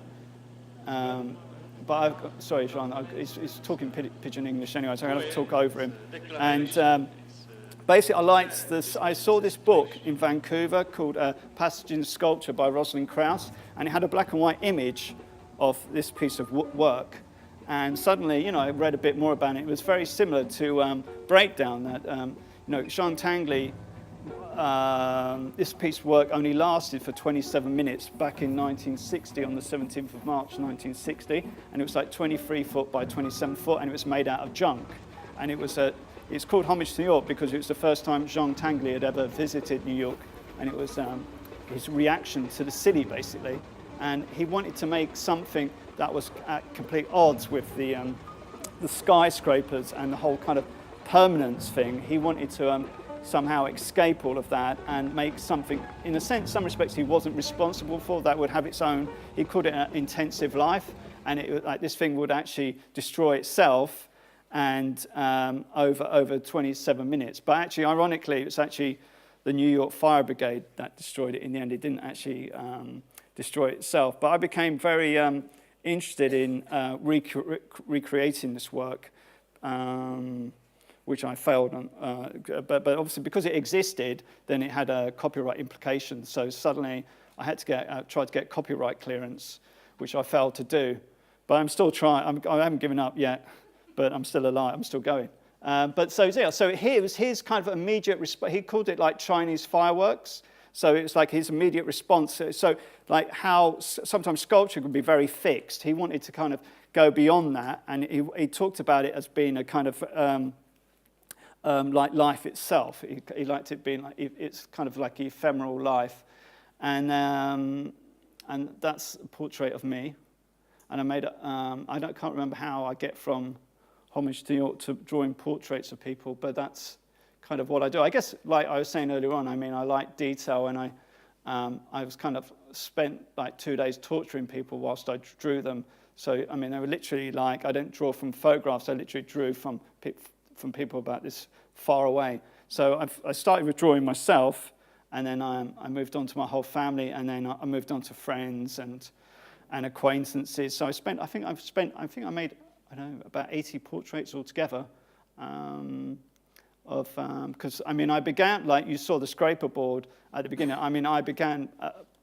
Sorry, Jean, he's talking pidgin English anyway, so I'm going to have to talk over him. And basically, I liked this. I saw this book in Vancouver called Passage in Sculpture by Rosalind Krauss, and it had a black and white image of this piece of work. And suddenly, I read a bit more about it. It was very similar to Breakdown. That Jean Tangley, this piece of work only lasted for 27 minutes back in 1960, on the 17th of March 1960, and it was like 23 foot by 27 foot, and it was made out of junk. And it's called Homage to New York because it was the first time Jean Tangley had ever visited New York, and it was his reaction to the city, basically. And he wanted to make something that was at complete odds with the skyscrapers and the whole kind of permanence thing. He wanted to somehow escape all of that and make something, in a sense, some respects he wasn't responsible for, that would have its own, he called it an intensive life, and this thing would actually destroy itself and over 27 minutes. But actually, ironically, it's actually the New York Fire Brigade that destroyed it in the end. It didn't actually destroy itself. But I became very interested in recreating this work, which I failed on. But obviously, because it existed, then it had a copyright implication. So suddenly, I had to try to get copyright clearance, which I failed to do. But I'm still trying. I haven't given up yet. but I'm still alive. I'm still going. So here was his kind of immediate response. He called it like Chinese fireworks. So it's like his immediate response. So like how sometimes sculpture can be very fixed. He wanted to kind of go beyond that, and he talked about it as being a kind of like life itself. He liked it being like it's kind of like ephemeral life, and that's a portrait of me. And I made can't remember how I get from homage to New York to drawing portraits of people, but that's kind of what I do. I guess, like I was saying earlier on, I mean, I like detail, and I was kind of spent like 2 days torturing people whilst I drew them. So, I mean, they were literally like, I don't draw from photographs, I literally drew from people about this far away. So I started with drawing myself, and then I moved on to my whole family, and then I moved on to friends and acquaintances. So I made, I don't know, about 80 portraits altogether. Because I mean, I began, like you saw the scraper board at the beginning. I mean, I began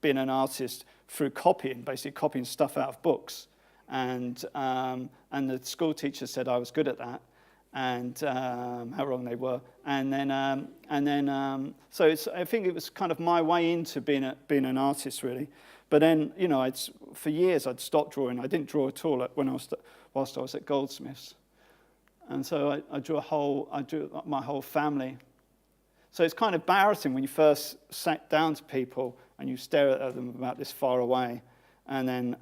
being an artist through basically copying stuff out of books, and the school teacher said I was good at that, and how wrong they were. And then so I think it was kind of my way into being an artist, really. But then, you know, for years I'd stopped drawing. I didn't draw at all whilst I was at Goldsmiths. And so I drew my whole family. So it's kind of embarrassing when you first sat down to people and you stare at them about this far away. And then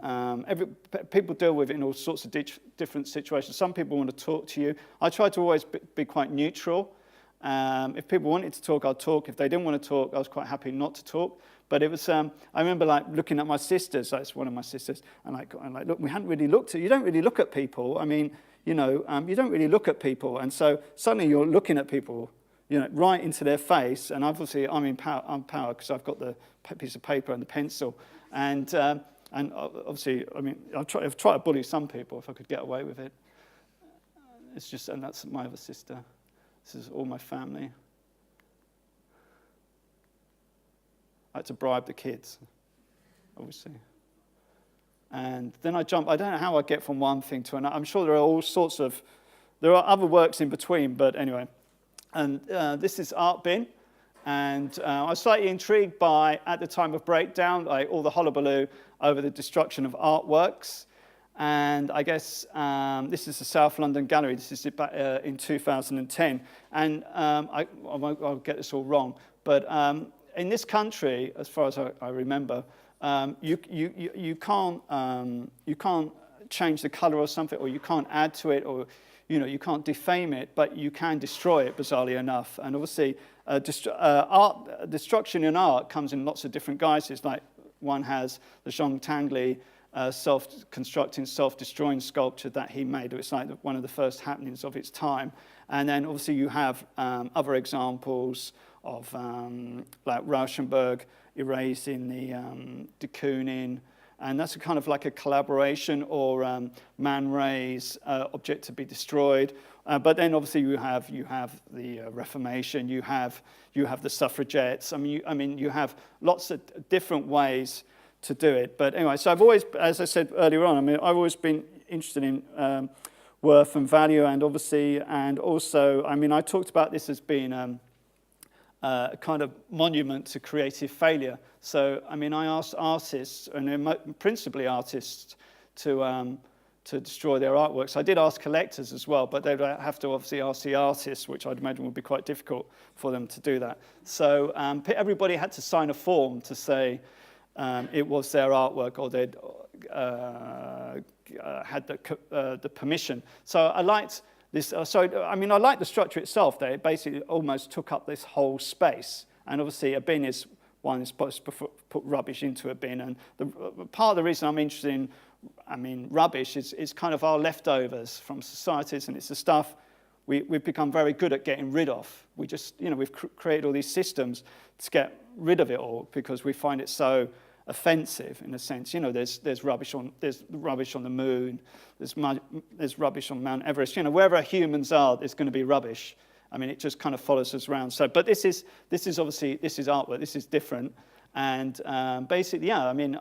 people deal with it in all sorts of different situations. Some people want to talk to you. I try to always be quite neutral. If people wanted to talk, I'd talk. If they didn't want to talk, I was quite happy not to talk. But it was, I remember like looking at my sisters, that's one of my sisters, and like, look, we hadn't really looked at, you don't really look at people. I mean, you know, you don't really look at people. And so suddenly you're looking at people, you know, right into their face. And obviously I'm in power because I've got the piece of paper and the pencil. And obviously, I mean, I've tried to bully some people if I could get away with it. It's just, and that's my other sister. This is all my family. I had to bribe the kids, obviously. And then I don't know how I get from one thing to another. I'm sure there are other works in between, but anyway. And this is Artbin. And I was slightly intrigued by, at the time of breakdown, like all the hullabaloo over the destruction of artworks. And I guess this is the South London Gallery. This is in 2010. And I'll get this all wrong, but in this country, as far as I remember, you can't change the color or something, or you can't add to it, or you can't defame it, but you can destroy it, bizarrely enough. And obviously, destruction in art comes in lots of different guises. Like one has the Zhong Tangli self-constructing, self-destroying sculpture that he made. It's like one of the first happenings of its time. And then obviously you have other examples of like Rauschenberg erasing the de Kooning, and that's a kind of like a collaboration, or Man Ray's Object to be Destroyed. But then obviously you have the Reformation, you have the suffragettes. I mean you have lots of different ways to do it. But anyway, so I've always, as I said earlier on, I mean I've always been interested in worth and value, and obviously, and also, I mean I talked about this as being a kind of monument to creative failure. So, I mean, I asked artists, and principally artists, to destroy their artworks. I did ask collectors as well, but they'd have to obviously ask the artists, which I'd imagine would be quite difficult for them to do that. So everybody had to sign a form to say it was their artwork, or they'd had the permission. So I liked this. I like the structure itself. They basically almost took up this whole space. And obviously, a bin is one is supposed to put rubbish into a bin. And part of the reason I'm interested in, rubbish is kind of our leftovers from societies, and it's the stuff we've become very good at getting rid of. We just, we've created all these systems to get rid of it all because we find it so offensive in a sense. There's rubbish on the moon. There's rubbish on Mount Everest. Wherever humans are, there's going to be rubbish. I mean, it just kind of follows us around. So, but this is obviously artwork. This is different. And basically, yeah. I mean,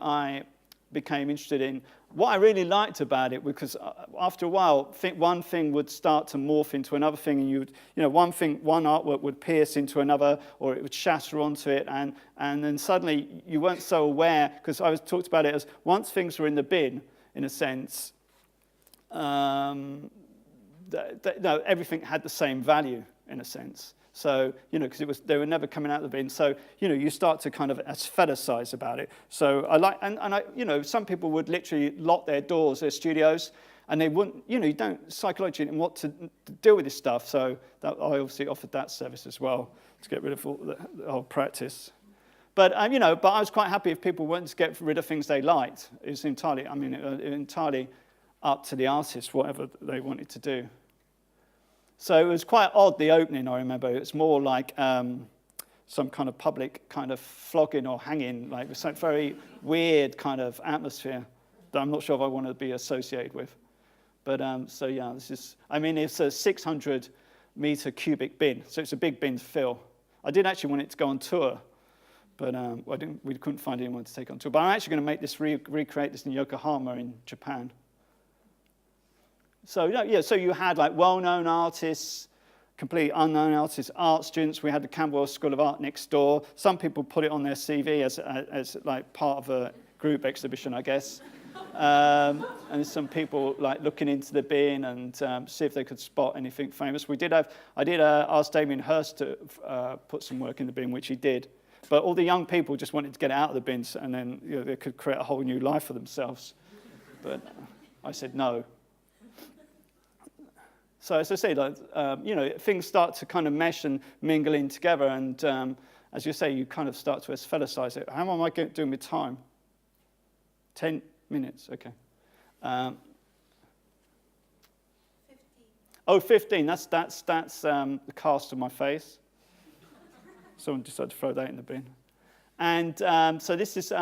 became interested in what I really liked about it, because after a while, one thing would start to morph into another thing, and one artwork would pierce into another, or it would shatter onto it, and then suddenly you weren't so aware, because I was talked about it as once things were in the bin, in a sense, everything had the same value, in a sense. So, because they were never coming out of the bin. So, you start to kind of aestheticize about it. So some people would literally lock their doors, their studios, and they wouldn't, you don't psychologically know what to deal with this stuff. So I obviously offered that service as well to get rid of all the whole practice. But, but I was quite happy if people wanted to get rid of things they liked. It's entirely up to the artist, whatever they wanted to do. So it was quite odd, the opening, I remember. It was more like some kind of public kind of flogging or hanging, like some very weird kind of atmosphere that I'm not sure if I want to be associated with. But so yeah, it's a 600-meter cubic bin, so it's a big bin to fill. I did actually want it to go on tour, but we couldn't find anyone to take on tour. But I'm actually going to make this recreate this in Yokohama in Japan. So so you had like well-known artists, completely unknown artists, art students. We had the Camberwell School of Art next door. Some people put it on their CV as like part of a group exhibition, I guess. And some people like looking into the bin and see if they could spot anything famous. I did ask Damien Hirst to put some work in the bin, which he did. But all the young people just wanted to get out of the bins, and then they could create a whole new life for themselves. But I said no. So as I say, things start to kind of mesh and mingle in together, and as you say, you kind of start to aestheticize it. How am I doing with time? 10 minutes, okay. 15. Oh, 15. That's the cast of my face. Someone decided to throw that in the bin, and so this is.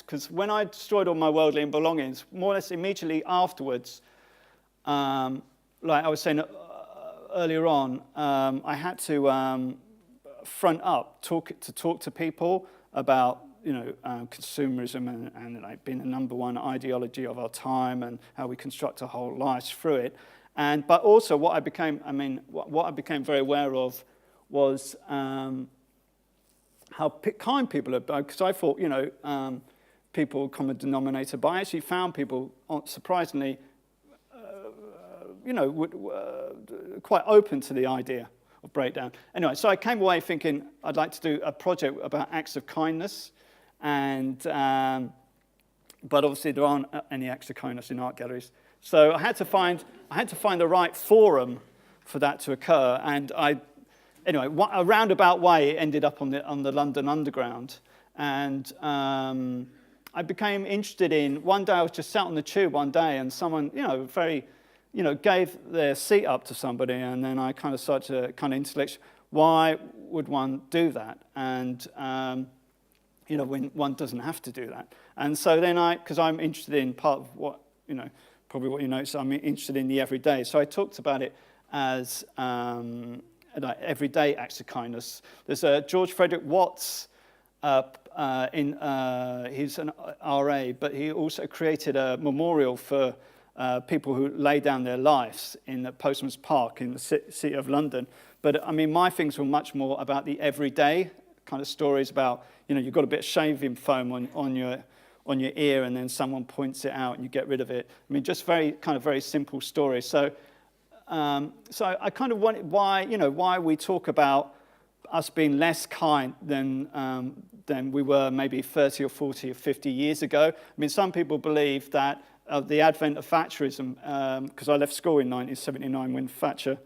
Because when I destroyed all my worldly belongings, more or less immediately afterwards, like I was saying earlier on, I had to front up, talk to people about consumerism and like being the number one ideology of our time and how we construct our whole lives through it, but also what I became very aware of was. How kind people are, because I thought, people common denominator, but I actually found people, surprisingly, quite open to the idea of breakdown. Anyway, so I came away thinking I'd like to do a project about acts of kindness, and but obviously there aren't any acts of kindness in art galleries. So I had to find the right forum for that to occur, and Anyway, a roundabout way, it ended up on the London Underground. And I became interested in, one day I was just sat on the tube one day and someone, gave their seat up to somebody, and then I kind of started to kind of intellect, why would one do that? And, when one doesn't have to do that. And so then because I'm interested in part of what, probably what you notice, I'm interested in the everyday. So I talked about it as... like everyday acts of kindness. There's George Frederick Watts, he's an RA, but he also created a memorial for people who lay down their lives in the Postman's Park in the city of London. But my things were much more about the everyday kind of stories about, you've got a bit of shaving foam on your ear, and then someone points it out and you get rid of it. Just very simple stories. So I kind of wanted why we talk about us being less kind than we were maybe 30 or 40 or 50 years ago. Some people believe that the advent of Thatcherism, because I left school in 1979 when Thatcher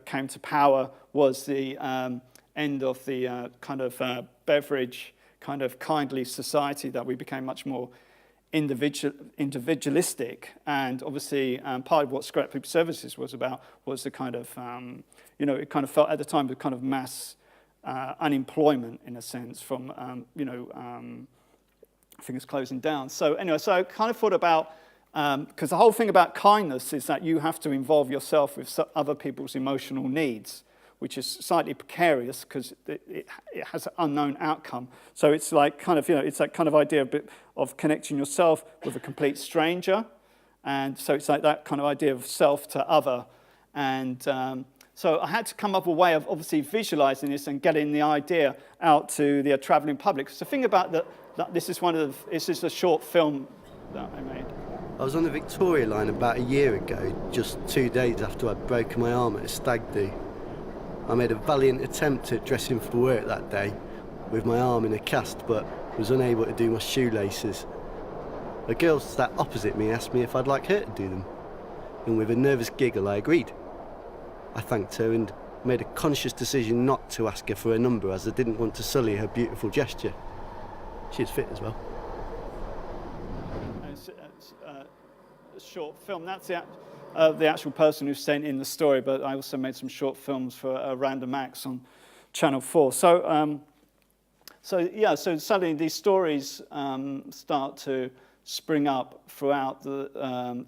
came to power, was the end of the kind of Beveridge kind of kindly society, that we became much more individualistic, and obviously part of what Scrapheap Services was about was the kind of, it kind of felt at the time the kind of mass unemployment, in a sense, from, things closing down. So anyway, so I kind of thought about, because the whole thing about kindness is that you have to involve yourself with other people's emotional needs, which is slightly precarious because it has an unknown outcome. So it's like kind of, it's that kind of idea of connecting yourself with a complete stranger. And so it's like that kind of idea of self to other. And so I had to come up with a way of obviously visualizing this and getting the idea out to the traveling public. So the thing about this is a short film that I made. I was on the Victoria line about a year ago, just 2 days after I'd broken my arm at a stag do. I made a valiant attempt at dressing for work that day with my arm in a cast, but was unable to do my shoelaces. A girl sat opposite me asked me if I'd like her to do them, and with a nervous giggle I agreed. I thanked her and made a conscious decision not to ask her for her number, as I didn't want to sully her beautiful gesture. She's fit as well. It's a short film. That's the actual person who sent in the story, but I also made some short films for Random Acts on Channel 4. So suddenly these stories start to spring up throughout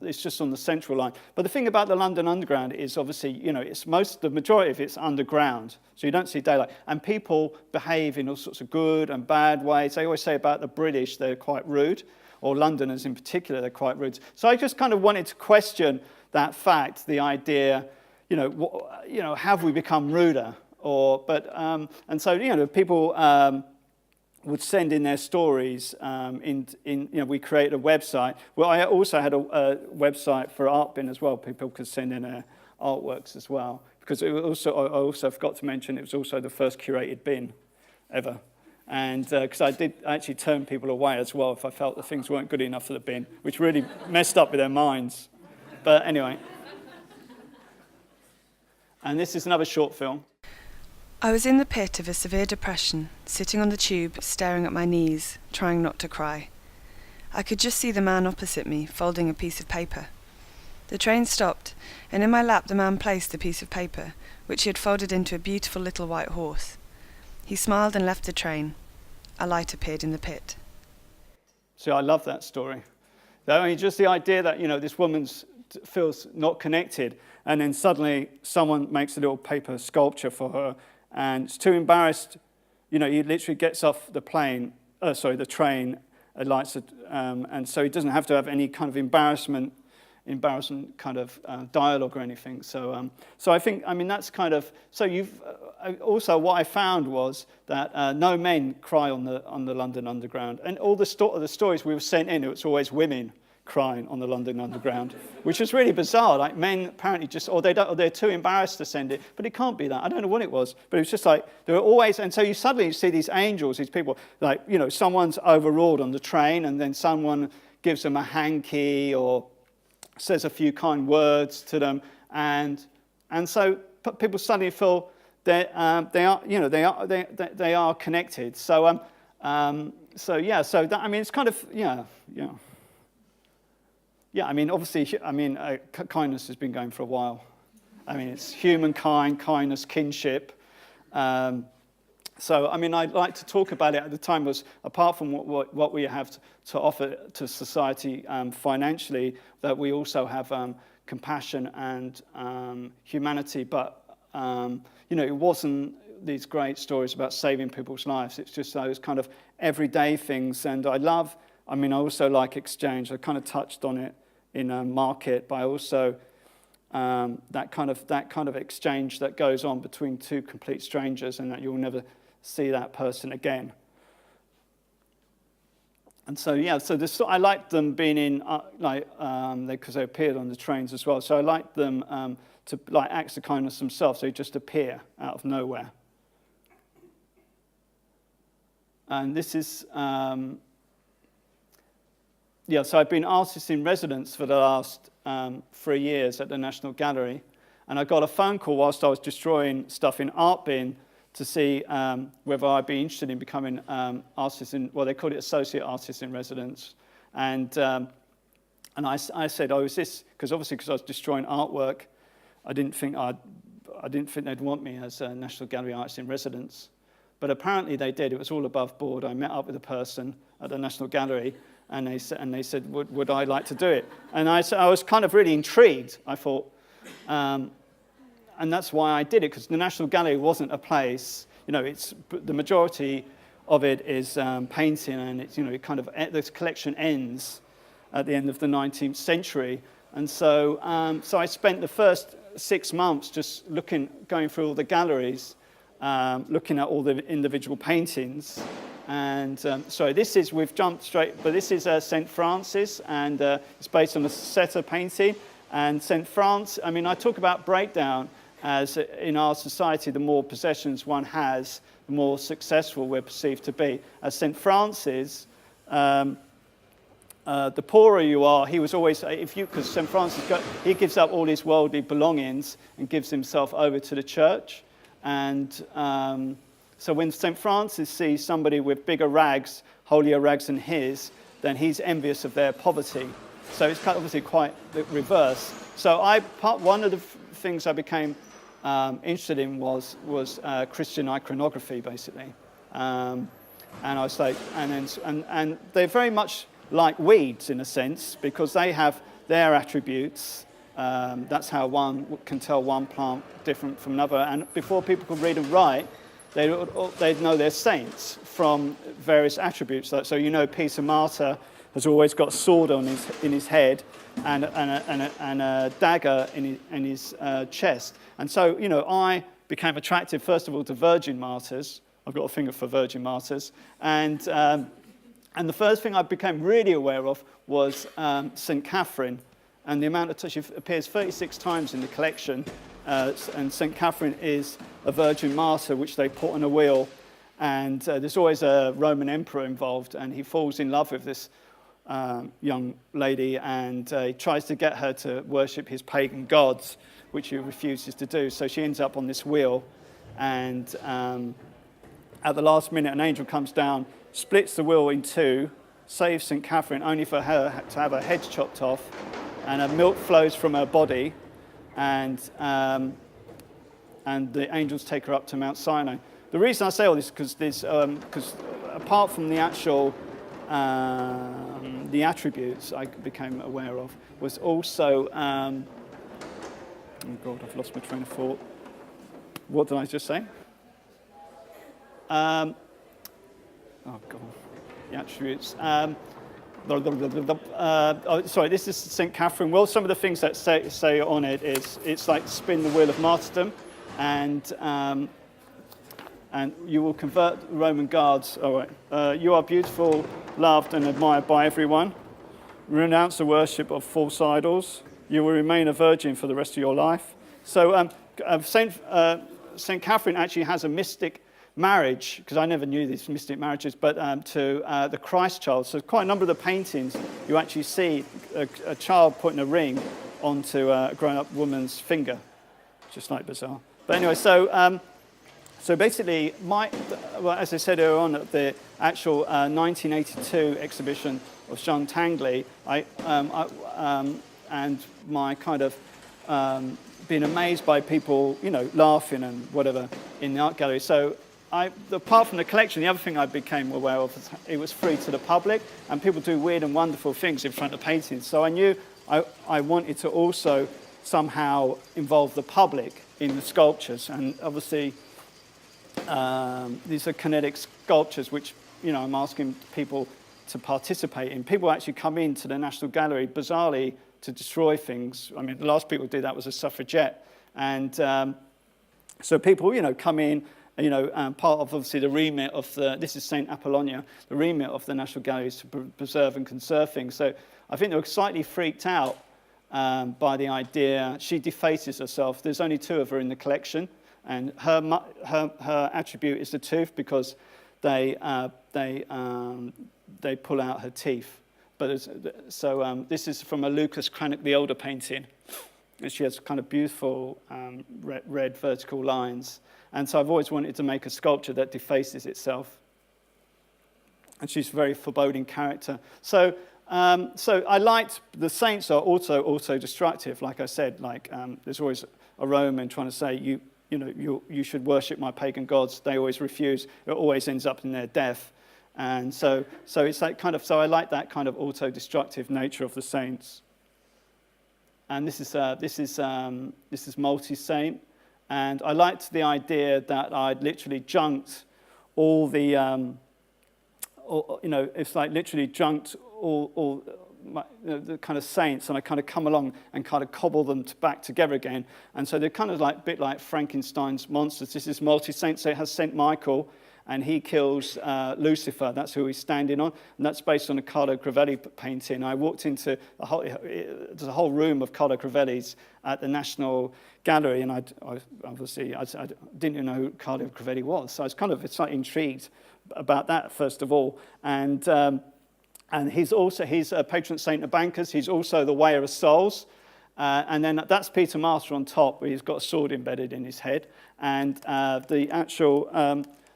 it's just on the central line. But the thing about the London Underground is obviously, the majority of it's underground, so you don't see daylight. And people behave in all sorts of good and bad ways. They always say about the British, they're quite rude, or Londoners in particular, they're quite rude. So I just kind of wanted to question that fact, the idea, have we become ruder? And so people would send in their stories. We created a website. Well, I also had a website for Artbin as well. People could send in their artworks as well, because I also forgot to mention it was also the first curated bin ever. And because I did actually turn people away as well if I felt the things weren't good enough for the bin, which really messed up with their minds. But anyway. And this is another short film. I was in the pit of a severe depression, sitting on the tube, staring at my knees, trying not to cry. I could just see the man opposite me, folding a piece of paper. The train stopped, and in my lap the man placed the piece of paper, which he had folded into a beautiful little white horse. He smiled and left the train. A light appeared in the pit. See, I love that story. Just the idea that, this woman feels not connected, and then suddenly someone makes a little paper sculpture for her, and is too embarrassed. He literally gets off the train, lights it, and so he doesn't have to have any kind of embarrassment kind of dialogue or anything. So I think, that's kind of, so also what I found was that no men cry on the London Underground, and all the stories we were sent in, it was always women crying on the London Underground, which was really bizarre. Like, men apparently they're too embarrassed to send it, but it can't be that. I don't know what it was, but it was just like, there were always, and so you suddenly see these angels, these people, like, someone's overawed on the train, and then someone gives them a hanky or says a few kind words to them, and so people suddenly feel they are connected. So that, it's kind of, obviously, kindness has been going for a while. It's humankind, kindness, kinship. So, I'd like to talk about it at the time was, apart from what we have to offer to society financially, that we also have compassion and humanity. But, it wasn't these great stories about saving people's lives. It's just those kind of everyday things. And I also like exchange. I kind of touched on it in a market, but I also that kind of exchange that goes on between two complete strangers, and that you'll never see that person again. And so I liked them being in because they appeared on the trains as well. So I liked them to acts of kindness themselves. They just appear out of nowhere. And this is. So I've been artist in residence for the last 3 years at the National Gallery, and I got a phone call whilst I was destroying stuff in Artbin to see whether I'd be interested in becoming they call it associate artist in residence, and I said, is this, because obviously because I was destroying artwork, I didn't think they'd want me as a National Gallery artist in residence, but apparently they did. It was all above board. I met up with a person at the National Gallery. And they said, would I like to do it? And I was kind of really intrigued. I thought, and and that's why I did it, because the National Gallery wasn't a place, it's the majority of it is painting, and it's, it kind of, this collection ends at the end of the 19th century. And so, so I spent the first 6 months just going through all the galleries, looking at all the individual paintings. And sorry, we've jumped straight, but this is St. Francis, and it's based on a Setter painting. And St. Francis, I talk about breakdown as in our society, the more possessions one has, the more successful we're perceived to be. As St. Francis, the poorer you are, he was always, because St. Francis, he gives up all his worldly belongings and gives himself over to the church. And so when St. Francis sees somebody with bigger rags, holier rags than his, then he's envious of their poverty. So it's obviously quite the reverse. So one of the things I became interested in was Christian iconography, basically. And I was like, and they're very much like weeds in a sense, because they have their attributes. That's how one can tell one plant different from another. And before people could read and write, they'd know their saints from various attributes. So Peter Martyr has always got a sword in his head and a dagger in his chest. And so, I became attracted, first of all, to virgin martyrs. I've got a finger for virgin martyrs. And the first thing I became really aware of was St. Catherine, and the amount of she appears 36 times in the collection. And St. Catherine is a virgin martyr, which they put on a wheel. And there's always a Roman emperor involved, and he falls in love with this young lady, and he tries to get her to worship his pagan gods, which he refuses to do. So she ends up on this wheel, and at the last minute, an angel comes down, splits the wheel in two, saves St. Catherine, only for her to have her head chopped off, and her milk flows from her body, and the angels take her up to Mount Sinai. The reason I say all this is because apart from the actual the attributes I became aware of was also oh God, I've lost my train of thought. What did I just say? Oh God, the attributes. Sorry, this is St. Catherine. Well, some of the things that say on it is it's like spin the wheel of martyrdom, and you will convert the Roman guards. All right, you are beautiful, loved, and admired by everyone. Renounce the worship of false idols. You will remain a virgin for the rest of your life. So St. Catherine actually has a mystic marriage, because I never knew these mystic marriages, but to the Christ child. So quite a number of the paintings, you actually see a child putting a ring onto a grown-up woman's finger, just like bizarre. But anyway, so basically, as I said earlier on, at the actual 1982 exhibition of Jean Tangley, and my kind of being amazed by people, laughing and whatever in the art gallery. So apart from the collection, the other thing I became aware of was it was free to the public, and people do weird and wonderful things in front of paintings. So I knew I wanted to also somehow involve the public in the sculptures, and obviously these are kinetic sculptures which I'm asking people to participate in. People actually come into the National Gallery bizarrely to destroy things. I mean, the last people to do that was a suffragette, and so people come in. Part of obviously the remit of this is St. Apollonia, the remit of the National Gallery is to preserve and conserve things. So I think they were slightly freaked out by the idea. She defaces herself. There's only two of her in the collection, and her attribute is the tooth, because they pull out her teeth. But this is from a Lucas Cranach the Elder painting, and she has kind of beautiful red vertical lines. And so I've always wanted to make a sculpture that defaces itself. And she's a very foreboding character. So I liked the saints are also destructive. Like I said, there's always a Roman trying to say you should worship my pagan gods. They always refuse. It always ends up in their death. And so it's that kind of. So I like that kind of auto-destructive nature of the saints. And this is multi-saint. And I liked the idea that I'd literally junked all the, it's like literally junked all the kind of saints, and I kind of come along and kind of cobble them back together again. And so they're kind of like a bit like Frankenstein's monsters. This is multi-saint, so it has Saint Michael, and he kills Lucifer. That's who he's standing on, and that's based on a Carlo Crivelli painting. I walked into there's a whole room of Carlo Crivellis at the National Gallery, and I didn't even know who Carlo Crivelli was, so I was kind of slightly intrigued about that first of all. And he's a patron saint of bankers. He's also the weigher of souls. And then that's Peter Martyr on top, where he's got a sword embedded in his head. And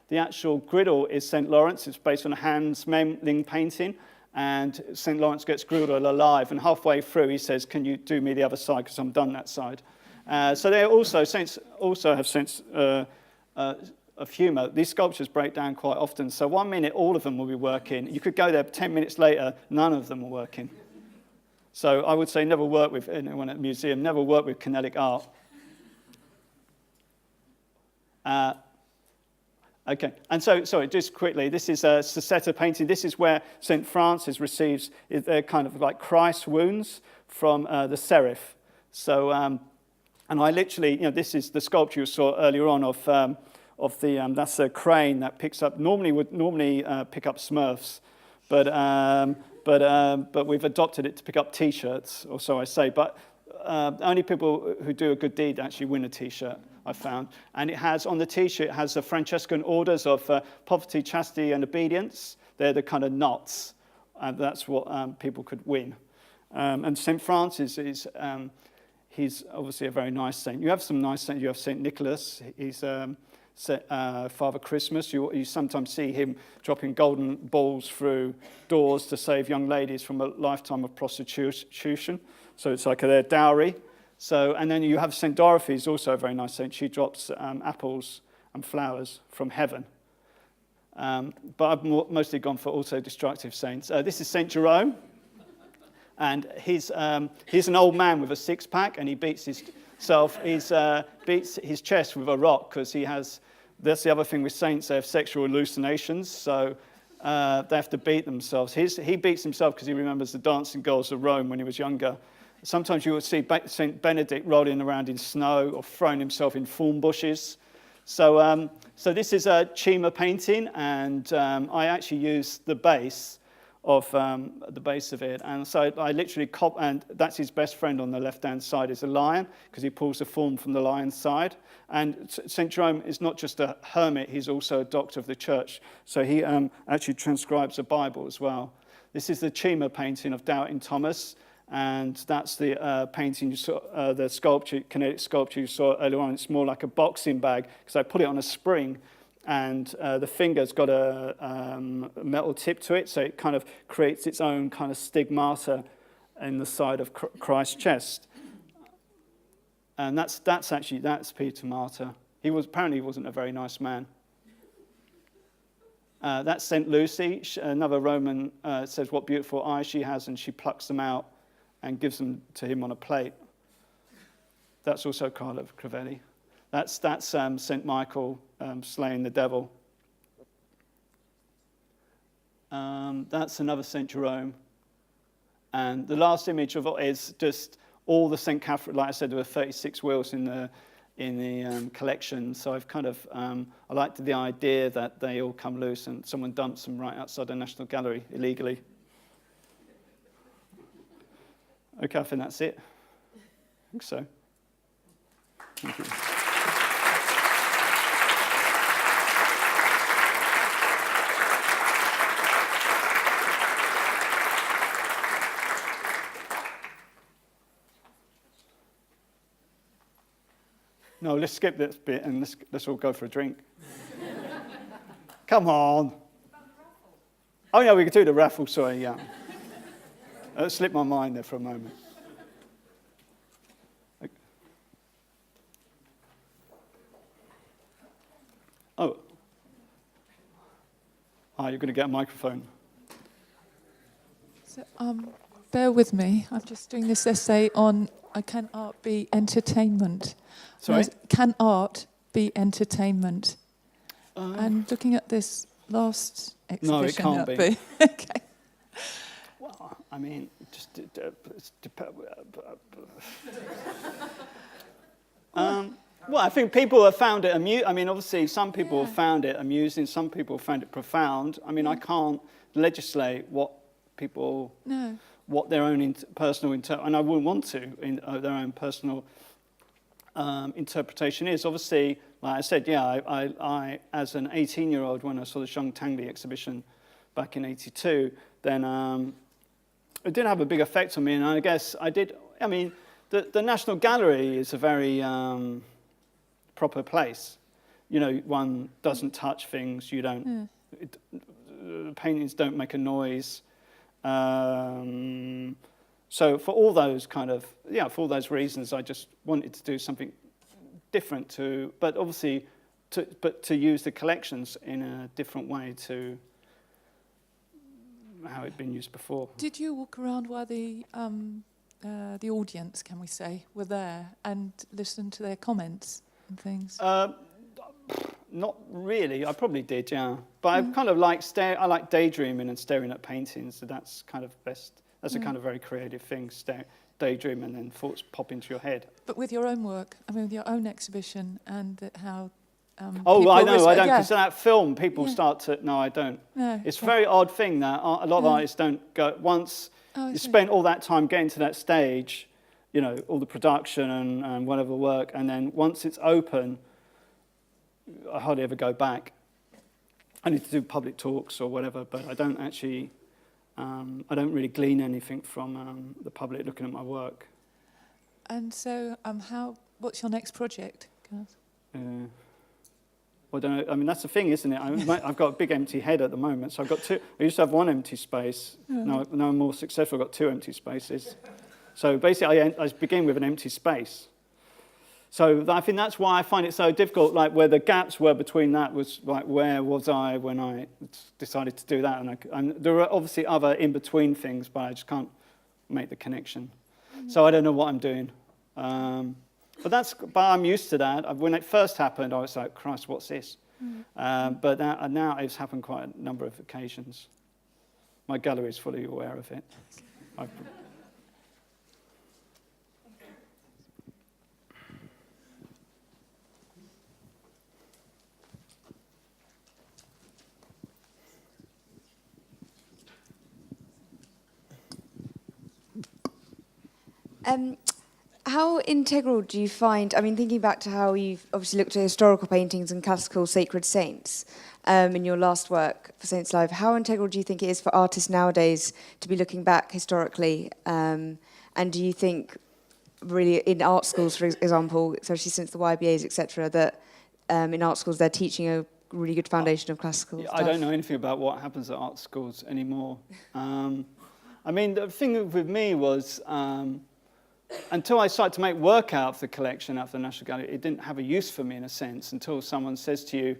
the actual griddle is St. Lawrence. It's based on a Hans Memling painting. And St. Lawrence gets griddle alive. And halfway through, he says, "Can you do me the other side? Because I'm done that side." So they also, saints also have sense of humour. These sculptures break down quite often. So 1 minute, all of them will be working. You could go there 10 minutes later, none of them are working. So I would say never work with anyone at a museum, never work with kinetic art. Okay, and so, sorry, just quickly, this is a Sacetta painting. This is where St. Francis receives their kind of like Christ wounds from the seraph. So, and I literally, this is the sculpture you saw earlier on of the, that's a crane that picks up, would normally pick up Smurfs, but we've adopted it to pick up T-shirts, or so I say. But only people who do a good deed actually win a T-shirt, I found. And it has, on the T-shirt, it has the Franciscan orders of poverty, chastity, and obedience. They're the kind of knots, and that's what people could win. And St. Francis is, he's obviously a very nice saint. You have some nice saints. You have St. Nicholas. He's Father Christmas. You sometimes see him dropping golden balls through doors to save young ladies from a lifetime of prostitution. So it's like their dowry. So, and then you have St. Dorothy, who's also a very nice saint. She drops apples and flowers from heaven. But I've mostly gone for also destructive saints. This is St. Jerome. And he's an old man with a six-pack, and he beats beats his chest with a rock because he has. That's the other thing with saints; they have sexual hallucinations, so they have to beat themselves. He beats himself because he remembers the dancing girls of Rome when he was younger. Sometimes you will see Saint Benedict rolling around in snow or throwing himself in thorn bushes. So this is a Cima painting, and I actually used the base of it, and so I literally and that's his best friend on the left-hand side is a lion, because he pulls the form from the lion's side. And St. Jerome is not just a hermit, he's also a doctor of the church, so he actually transcribes the Bible as well. This is the Cima painting of Doubting Thomas, and that's the painting you saw, the sculpture, kinetic sculpture you saw earlier on. It's more like a boxing bag, because I put it on a spring, and the finger's got a metal tip to it, so it kind of creates its own kind of stigmata in the side of Christ's chest. And that's Peter Martyr. Apparently he wasn't a very nice man. That's St. Lucy. Another Roman says what beautiful eyes she has, and she plucks them out and gives them to him on a plate. That's also Carlo Crivelli. That's St. Michael slaying the devil. That's another St. Jerome. And the last image of it is just all the St. Catherine. Like I said, there were 36 wheels in the collection. So I've kind of I liked the idea that they all come loose and someone dumps them right outside the National Gallery illegally. Okay, I think that's it. I think so. Thank you. No, let's skip this bit and let's all go for a drink. Come on. Oh, yeah, we could do the raffle, sorry, yeah. It slipped my mind there for a moment. Oh. You're going to get a microphone. So, bear with me. I'm just doing this essay on can art be entertainment? Sorry? Can art be entertainment? And looking at this last exhibition. No, it can't be. Okay. Well, I mean, just... well, I think people have found it amusing. I mean, obviously, some people have found it amusing, some people found it profound. I mean, I can't legislate what people... No. What their own personal... and I wouldn't want to, their own personal interpretation is. Obviously, like I said, yeah, I as an 18-year-old, when I saw the Shung Tangli exhibition back in '82, then it did have a big effect on me, and I guess I did... I mean, the National Gallery is a very proper place. You know, one doesn't touch things, you don't... paintings don't make a noise. So for all those kind of, for all those reasons, I just wanted to do something different but obviously, to use the collections in a different way to how it'd been used before. Did you walk around while the audience, can we say, were there and listen to their comments and things? Not really. I probably did, yeah. But I kind of like I like daydreaming and staring at paintings. So that's kind of best. That's a kind of very creative thing. Daydream and then thoughts pop into your head. But with your own work, I mean, with your own exhibition and how. Oh, I know. I don't. Because that film, people start to. No, I don't. No, it's a very odd thing that a lot of artists don't go once. You spend all that time getting to that stage, you know, all the production and whatever work, and then once it's open. I hardly ever go back. I need to do public talks or whatever, but I don't actually, I don't really glean anything from the public looking at my work. And so, what's your next project, Gareth? Well, I don't know. I mean, that's the thing, isn't it? I've got a big empty head at the moment, so I've got two. I used to have one empty space. Now I'm more successful. I've got two empty spaces. So basically, I begin with an empty space. So I think that's why I find it so difficult, like where the gaps were between that was like, where was I when I decided to do that? And there are obviously other in-between things, but I just can't make the connection. So I don't know what I'm doing. But I'm used to that. When it first happened, I was like, Christ, what's this? But now it's happened quite a number of occasions. My gallery is fully aware of it. How integral do you find, I mean, thinking back to how you've obviously looked at historical paintings and classical sacred saints in your last work for Saints Live, how integral do you think it is for artists nowadays to be looking back historically? And do you think really in art schools, for example, especially since the YBAs, etc., that in art schools they're teaching a really good foundation of classical stuff? I don't know anything about what happens at art schools anymore. I mean, the thing with me was... until I started to make work out of the collection, out of the National Gallery, it didn't have a use for me in a sense until someone says to you,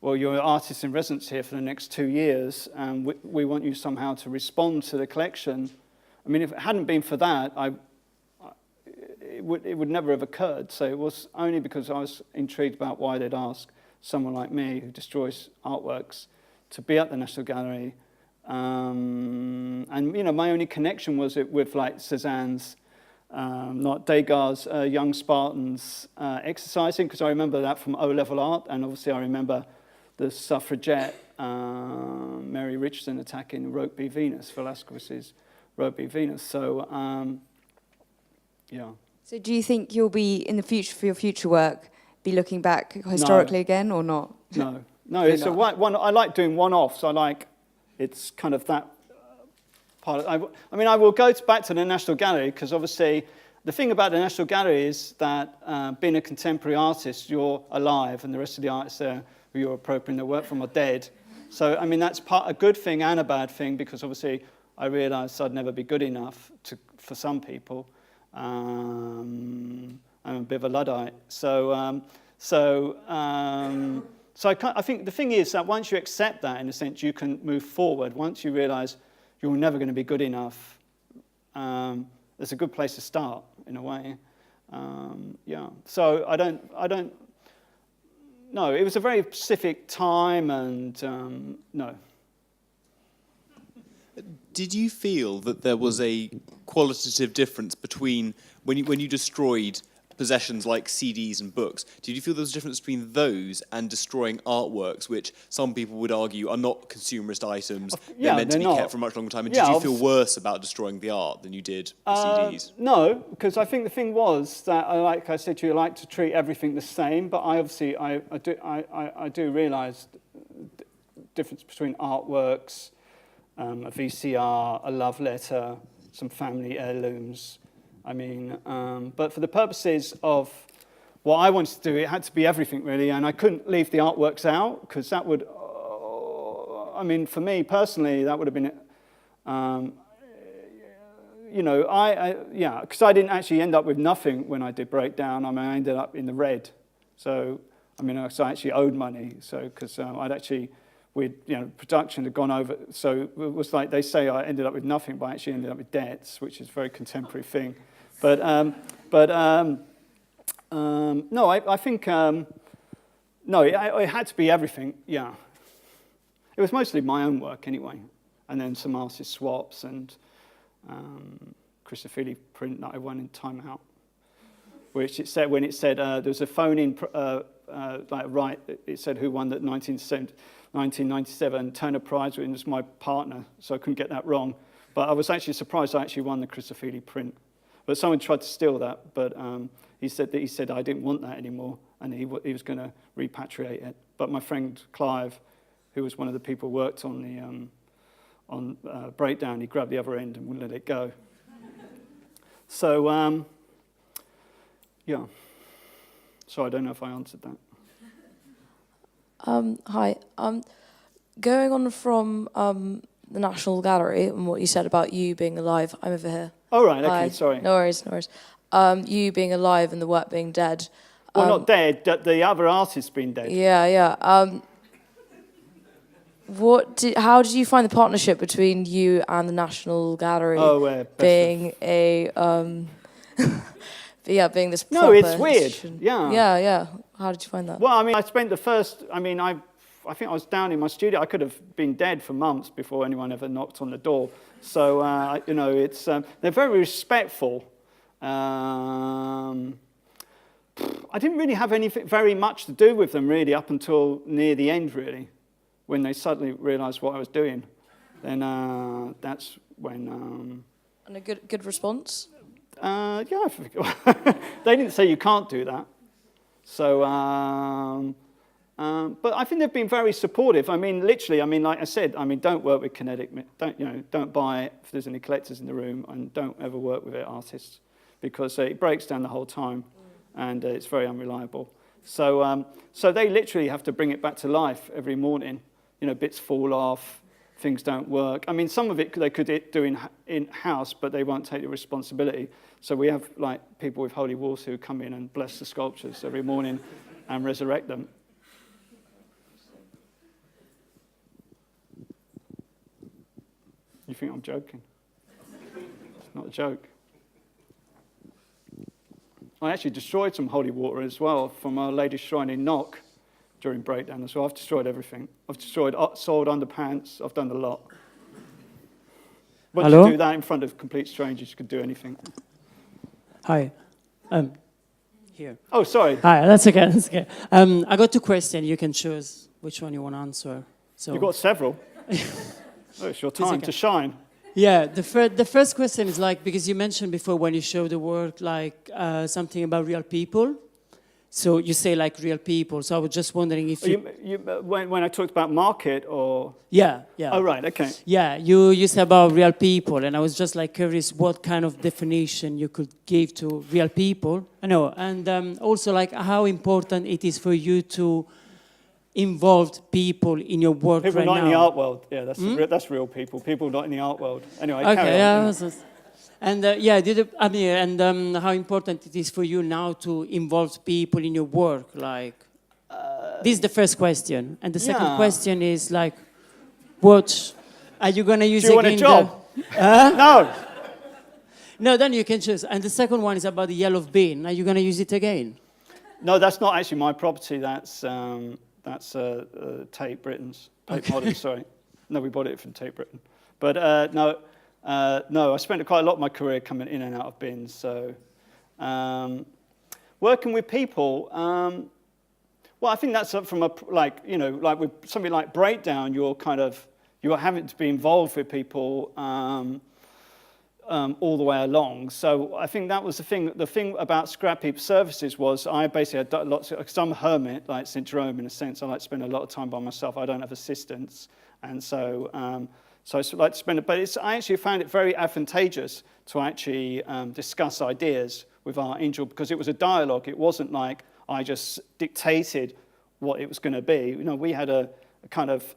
well, you're an artist in residence here for the next 2 years, and we want you somehow to respond to the collection. I mean, if it hadn't been for that, it would never have occurred. So it was only because I was intrigued about why they'd ask someone like me, who destroys artworks, to be at the National Gallery. And, you know, my only connection was with, like, Cézanne's not Degas' Young Spartans exercising, because I remember that from O-level art, and obviously I remember the suffragette Mary Richardson attacking Rokeby Venus, Velasquez's Rokeby Venus. So, yeah. So do you think you'll be, in the future, for your future work, be looking back historically again, or not? No, it's a one. I like doing one-offs. It's kind of that part. I mean, I will go back to the National Gallery, because obviously the thing about the National Gallery is that being a contemporary artist, you're alive, and the rest of the artists there who you're appropriating their work from are dead. So, I mean, that's a good thing and a bad thing, because obviously I realised I'd never be good enough for some people. I'm a bit of a Luddite. So I think the thing is that once you accept that, in a sense, you can move forward. Once you realise you're never going to be good enough, it's a good place to start in a way. So I don't. No, it was a very specific time, and no. Did you feel that there was a qualitative difference between when you destroyed possessions like CDs and books? Did you feel there was a difference between those and destroying artworks, which some people would argue are not consumerist items? They're meant to be kept for a much longer time. And did you feel worse about destroying the art than you did the CDs? No, because I think the thing was that, like I said to you, I like to treat everything the same. But I do realise the difference between artworks, a VCR, a love letter, some family heirlooms. I mean, but for the purposes of what I wanted to do, it had to be everything really, and I couldn't leave the artworks out because that would, I mean, for me personally, that would have been, you know, because I didn't actually end up with nothing when I did Breakdown. I mean, I ended up in the red, so I mean, so I actually owed money, so because I'd actually. Production had gone over, so it was like they say I ended up with nothing, but I actually ended up with debts, which is a very contemporary thing. But no, I think, no, it had to be everything, yeah. It was mostly my own work anyway, and then some artist swaps and Scrapheap print that I won in Time Out, which it said, when it said, there was a phone-in, it said who won that 1997 Turner Prize, and it was my partner, so I couldn't get that wrong. But I was actually surprised I actually won the Scrapheap print. But someone tried to steal that, but he said I didn't want that anymore, and he was going to repatriate it. But my friend Clive, who was one of the people who worked on the Breakdown, he grabbed the other end and wouldn't let it go. So, yeah. So I don't know if I answered that. Hi. Going on from the National Gallery and what you said about you being alive, I'm over here. Oh, right, okay, Hi. sorry. No worries, no worries. You being alive and the work being dead. Well, not dead, the other artist's been dead. Yeah. How did you find the partnership between you and the National Gallery being a... being this proper... No, it's weird, yeah. Yeah. How did you find that? Well, I mean, I spent the first... I mean, I think I was down in my studio. I could have been dead for months before anyone ever knocked on the door. So, you know, it's... they're very respectful. I didn't really have anything very much to do with them, really, up until near the end, really, when they suddenly realised what I was doing. Then that's when... And a good response? Yeah, I forgot. They didn't say you can't do that. So, but I think they've been very supportive. I mean, literally, I mean, like I said, I mean, don't work with kinetic, don't buy it if there's any collectors in the room, and don't ever work with it, artists, because it breaks down the whole time, and it's very unreliable. So, so they literally have to bring it back to life every morning. You know, bits fall off, things don't work. I mean, some of it they could do in-house, but they won't take the responsibility. So we have like people with holy water who come in and bless the sculptures every morning and resurrect them. You think I'm joking? It's not a joke. I actually destroyed some holy water as well from Our Lady's Shrine in Knock during Breakdown as well. I've destroyed everything. I've destroyed soiled underpants. I've done a lot. Once you do that in front of complete strangers, you could do anything. Hi. Here. Oh, sorry. Hi, that's okay. That's okay. I got two questions. You can choose which one you want to answer. So You've got several. Oh, it's your time to shine. Yeah, the first question is like, because you mentioned before when you show the work, like something about real people. So you say like real people. So I was just wondering if when I talked about market or... Yeah. Oh, right, okay. Yeah, you said about real people, and I was just like curious what kind of definition you could give to real people. I know, and also like how important it is for you to involve people in your work people right now. People not in the art world. Yeah, that's real people. People not in the art world. Anyway, okay, carry on. And how important it is for you now to involve people in your work? Like, this is the first question, and the second question is like, what are you gonna use? Do you want a job? No. No, then you can choose. And the second one is about the yellow bin. Are you going to use it again? No, that's not actually my property. That's Tate Britain's. Tate Modern, sorry. No, we bought it from Tate Britain. But no, I spent quite a lot of my career coming in and out of bins. So working with people, well, I think that's from a, like with something like Breakdown, you're having to be involved with people all the way along. So I think that was the thing. The thing about Scrapheap Services was I basically had lots of, because I'm a hermit, like St. Jerome in a sense. I like to spend a lot of time by myself. I don't have assistants. And so I like to spend it. But I actually found it very advantageous to actually discuss ideas with our angel, because it was a dialogue. It wasn't like I just dictated what it was going to be. We had a kind of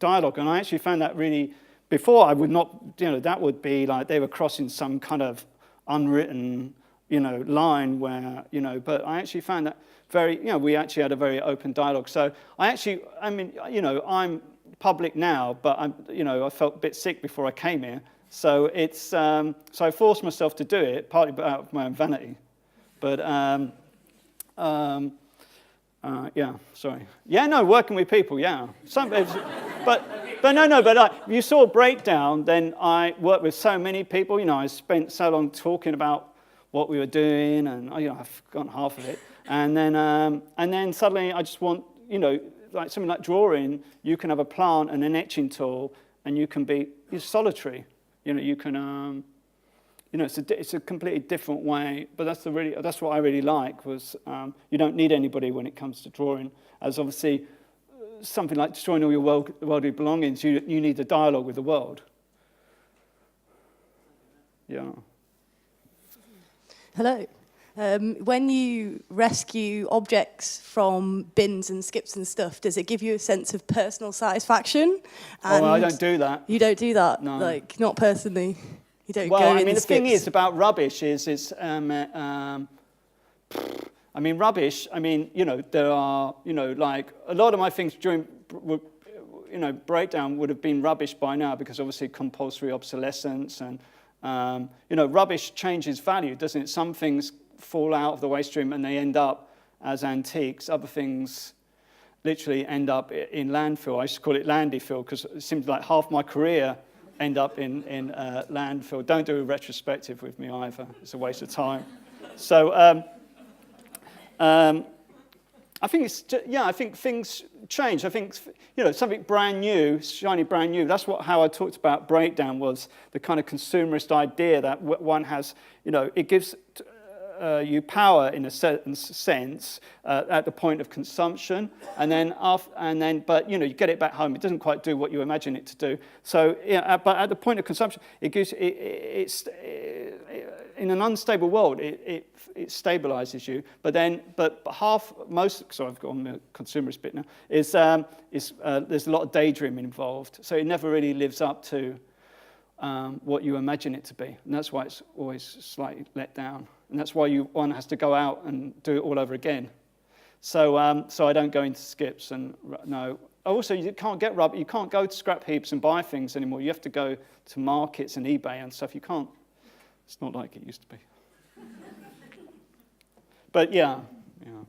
dialogue, and I actually found that really. Before, I would not, that would be like they were crossing some kind of unwritten, line where, but I actually found that we actually had a very open dialogue. So I'm public now, but I felt a bit sick before I came here. So so I forced myself to do it, partly out of my own vanity. But, working with people, yeah. But you saw Breakdown, then I worked with so many people. I spent so long talking about what we were doing, and I've forgotten half of it. And then suddenly I just want, like something like drawing, you can have a plant and an etching tool, and you're solitary. You can, it's a completely different way. But that's what I really like was you don't need anybody when it comes to drawing, as obviously. Something like destroying all your worldly belongings, you need a dialogue with the world. Yeah. Hello. When you rescue objects from bins and skips and stuff, does it give you a sense of personal satisfaction? And I don't do that. You don't do that? No. Like, not personally? You don't go in the skips? thing is about rubbish is rubbish, there are, like a lot of my things during, Breakdown would have been rubbish by now because obviously compulsory obsolescence and, rubbish changes value, doesn't it? Some things fall out of the waste stream and they end up as antiques. Other things literally end up in landfill. I used to call it Landyfill because it seems like half my career end up in landfill. Don't do a retrospective with me either. It's a waste of time. So, I think I think things change. I think something brand new, shiny brand new. That's how I talked about Breakdown, was the kind of consumerist idea that one has. It gives you power in a certain sense at the point of consumption, but you get it back home. It doesn't quite do what you imagine it to do. So but at the point of consumption, it gives it's in an unstable world. It stabilizes you. But most. So I've got on the consumerist bit now. Is there's a lot of daydreaming involved. So it never really lives up to what you imagine it to be, and that's why it's always slightly let down. And that's why one has to go out and do it all over again. So I don't go into skips and no. Also, you can't get rubber. You can't go to scrap heaps and buy things anymore. You have to go to markets and eBay and stuff. You can't. It's not like it used to be. But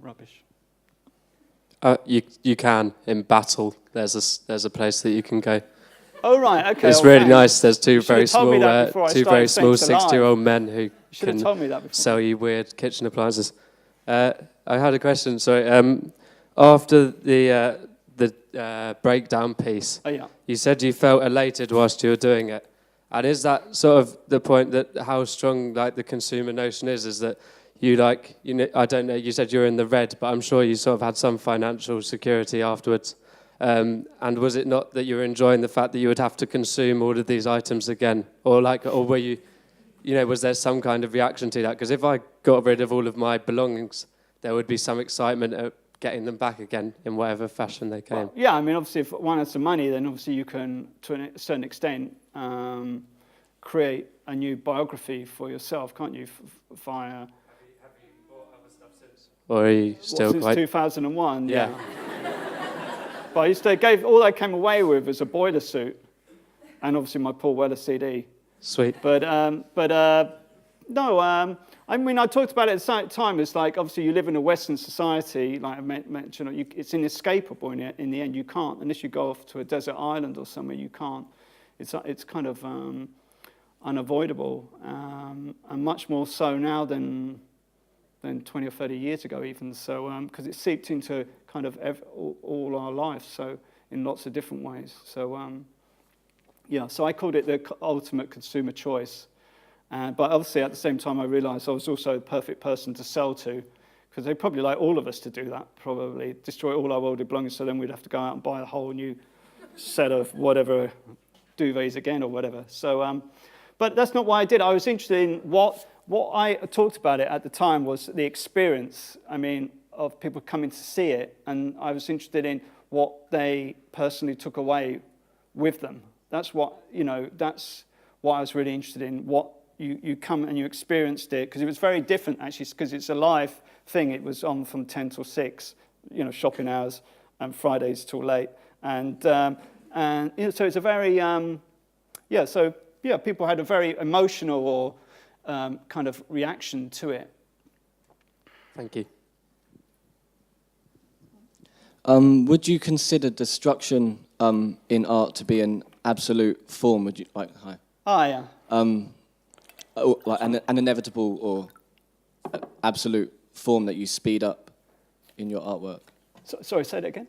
rubbish. You can in Battle. There's a place that you can go. Oh right, okay. It's really nice. There's two very small 60-year-old men who can sell you weird kitchen appliances. I had a question. Sorry. After the breakdown piece, you said you felt elated whilst you were doing it, and is that sort of the point that how strong like the consumer notion is that you I don't know. You said you were in the red, but I'm sure you sort of had some financial security afterwards. And was it not that you were enjoying the fact that you would have to consume all of these items again? Or were you, was there some kind of reaction to that? Because if I got rid of all of my belongings, there would be some excitement at getting them back again in whatever fashion they came. Well, yeah, I mean, obviously, if one has some money, then obviously you can, to a certain extent, create a new biography for yourself, can't you, via... Have you bought other stuff since? Or are you still since 2001, yeah. But all I came away with was a boiler suit, and obviously my Paul Weller CD. Sweet. But No, I mean, I talked about it at the same time. It's like, obviously, you live in a Western society, like I mentioned, it's inescapable in the end. You can't, unless you go off to a desert island or somewhere, you can't. It's kind of unavoidable, and much more so now than 20 or 30 years ago even. So, because it's seeped into kind of all our lives, so in lots of different ways. So, yeah, so I called it the ultimate consumer choice. But obviously, at the same time, I realised I was also the perfect person to sell to, because they'd probably like all of us to do that, probably destroy all our worldly belongings, so then we'd have to go out and buy a whole new set of whatever duvets again or whatever. So, but that's not why I did. I was interested in what I talked about it at the time was the experience, I mean, of people coming to see it, and I was interested in what they personally took away with them. That's what, that's what I was really interested in, what you come and you experienced it, because it was very different actually, because it's a live thing. It was on from 10 till 6, shopping hours, and Fridays till late, and so it's a very people had a very emotional or kind of reaction to it. Thank you. Would you consider destruction in art to be an absolute form? Would you like? Hi. Ah, yeah. Like an inevitable or absolute form that you speed up in your artwork? Sorry, say that again?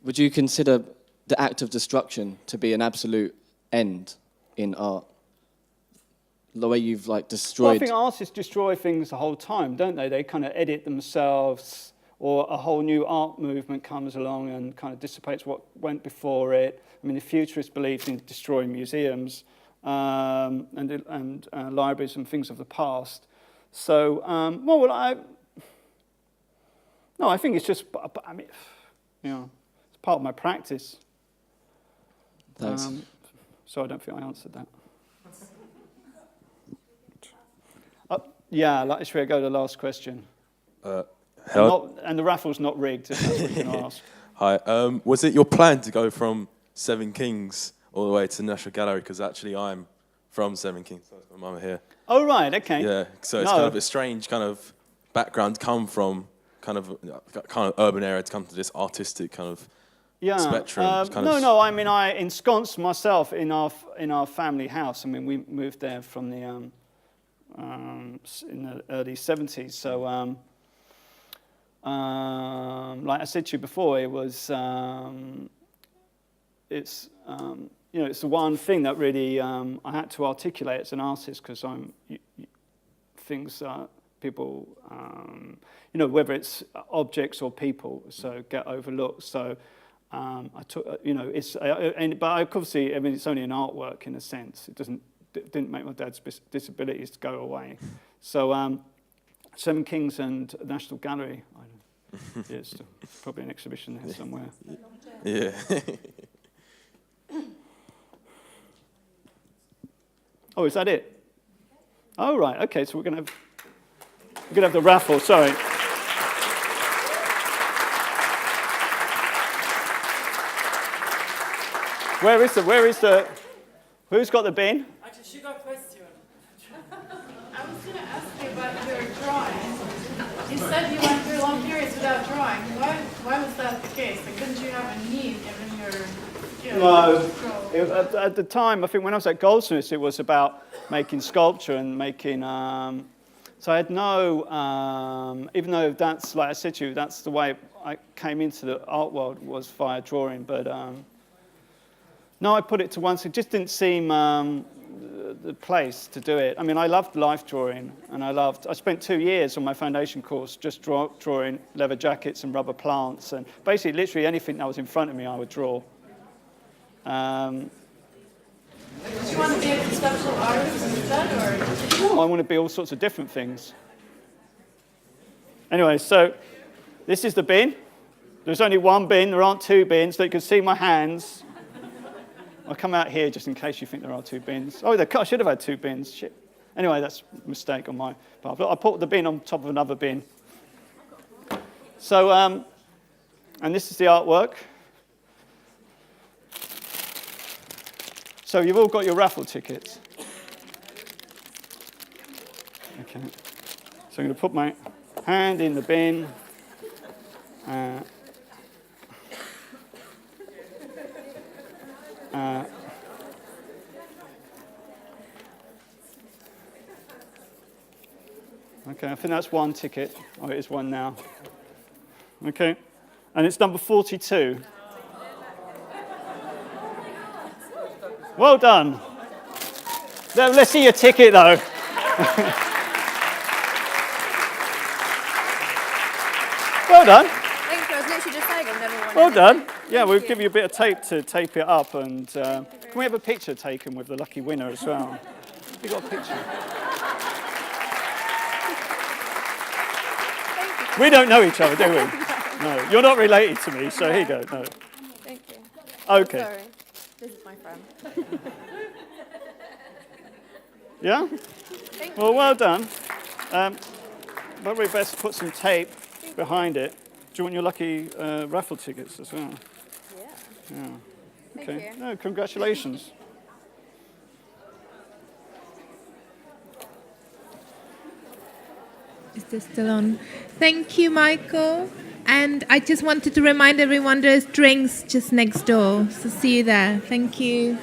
Would you consider the act of destruction to be an absolute end in art? The way you've destroyed... Well, I think artists destroy things the whole time, don't they? They kind of edit themselves, or a whole new art movement comes along and kind of dissipates what went before it. I mean, the futurists believed in destroying museums, and libraries and things of the past. So, I think it's just, it's part of my practice. Thanks. So I don't think I answered that. Yeah, should we go to the last question? And the raffle's not rigged, if that's what you're going to ask. Hi. Was it your plan to go from Seven Kings all the way to the National Gallery? Because actually I'm from Seven Kings, so my mum here. Oh, right, okay. Yeah, so it's kind of a strange kind of background to come from, kind of urban area to come to this artistic kind of spectrum. I mean, I ensconced myself in our family house. I mean, we moved there from the in the early 70s. So, like I said to you before, it was it's the one thing that really I had to articulate as an artist, because people, whether it's objects or people, so get overlooked. So I took, but obviously, I mean, it's only an artwork in a sense. It didn't make my dad's disabilities to go away. So Seven Kings and National Gallery. It's probably an exhibition there somewhere. Yeah. Oh, is that it? Oh, right. Okay, so we're gonna have the raffle. Sorry. Where is the? Who's got the bin? Actually, she got a question. I was going to ask you about your drawing. You said you went through long periods without drawing. Why was that the case? Couldn't you have a need given your skills? No. At the time, I think when I was at Goldsmiths, it was about making sculpture and making... so I had no... even though that's, like I said to you, that's the way I came into the art world, was via drawing, but... no, I put it to one side. It just didn't seem the place to do it. I mean, I loved life drawing, and I spent 2 years on my foundation course just drawing leather jackets and rubber plants, and basically literally anything that was in front of me I would draw. Did you want to be a conceptual artist instead, or? I want to be all sorts of different things. Anyway, so this is the bin. There's only one bin, there aren't two bins, so you can see my hands. I'll come out here just in case you think there are two bins. Oh, I should have had two bins. Shit. Anyway, that's a mistake on my part. I put the bin on top of another bin. So, and this is the artwork. So you've all got your raffle tickets. Okay. So I'm going to put my hand in the bin. Okay, I think that's one ticket. Oh, it is one now. Okay, and it's number 42. Well done. Let's see your ticket, though. Well done. Thank you. I was literally just saying I've never won. Well done. Yeah, we'll give you a bit of tape to tape it up, and can we have a picture taken with the lucky winner as well? You got a picture? We don't know each other, do we? No, you're not related to me, so here you go. No. Thank you. Okay. Sorry, this is my friend. Yeah? Well, well done. But we best put some tape behind it. Do you want your lucky raffle tickets as well? Yeah. Yeah. Okay. Thank you. No, congratulations. Is this still on? Thank you, Michael. And I just wanted to remind everyone there's drinks just next door. So see you there. Thank you.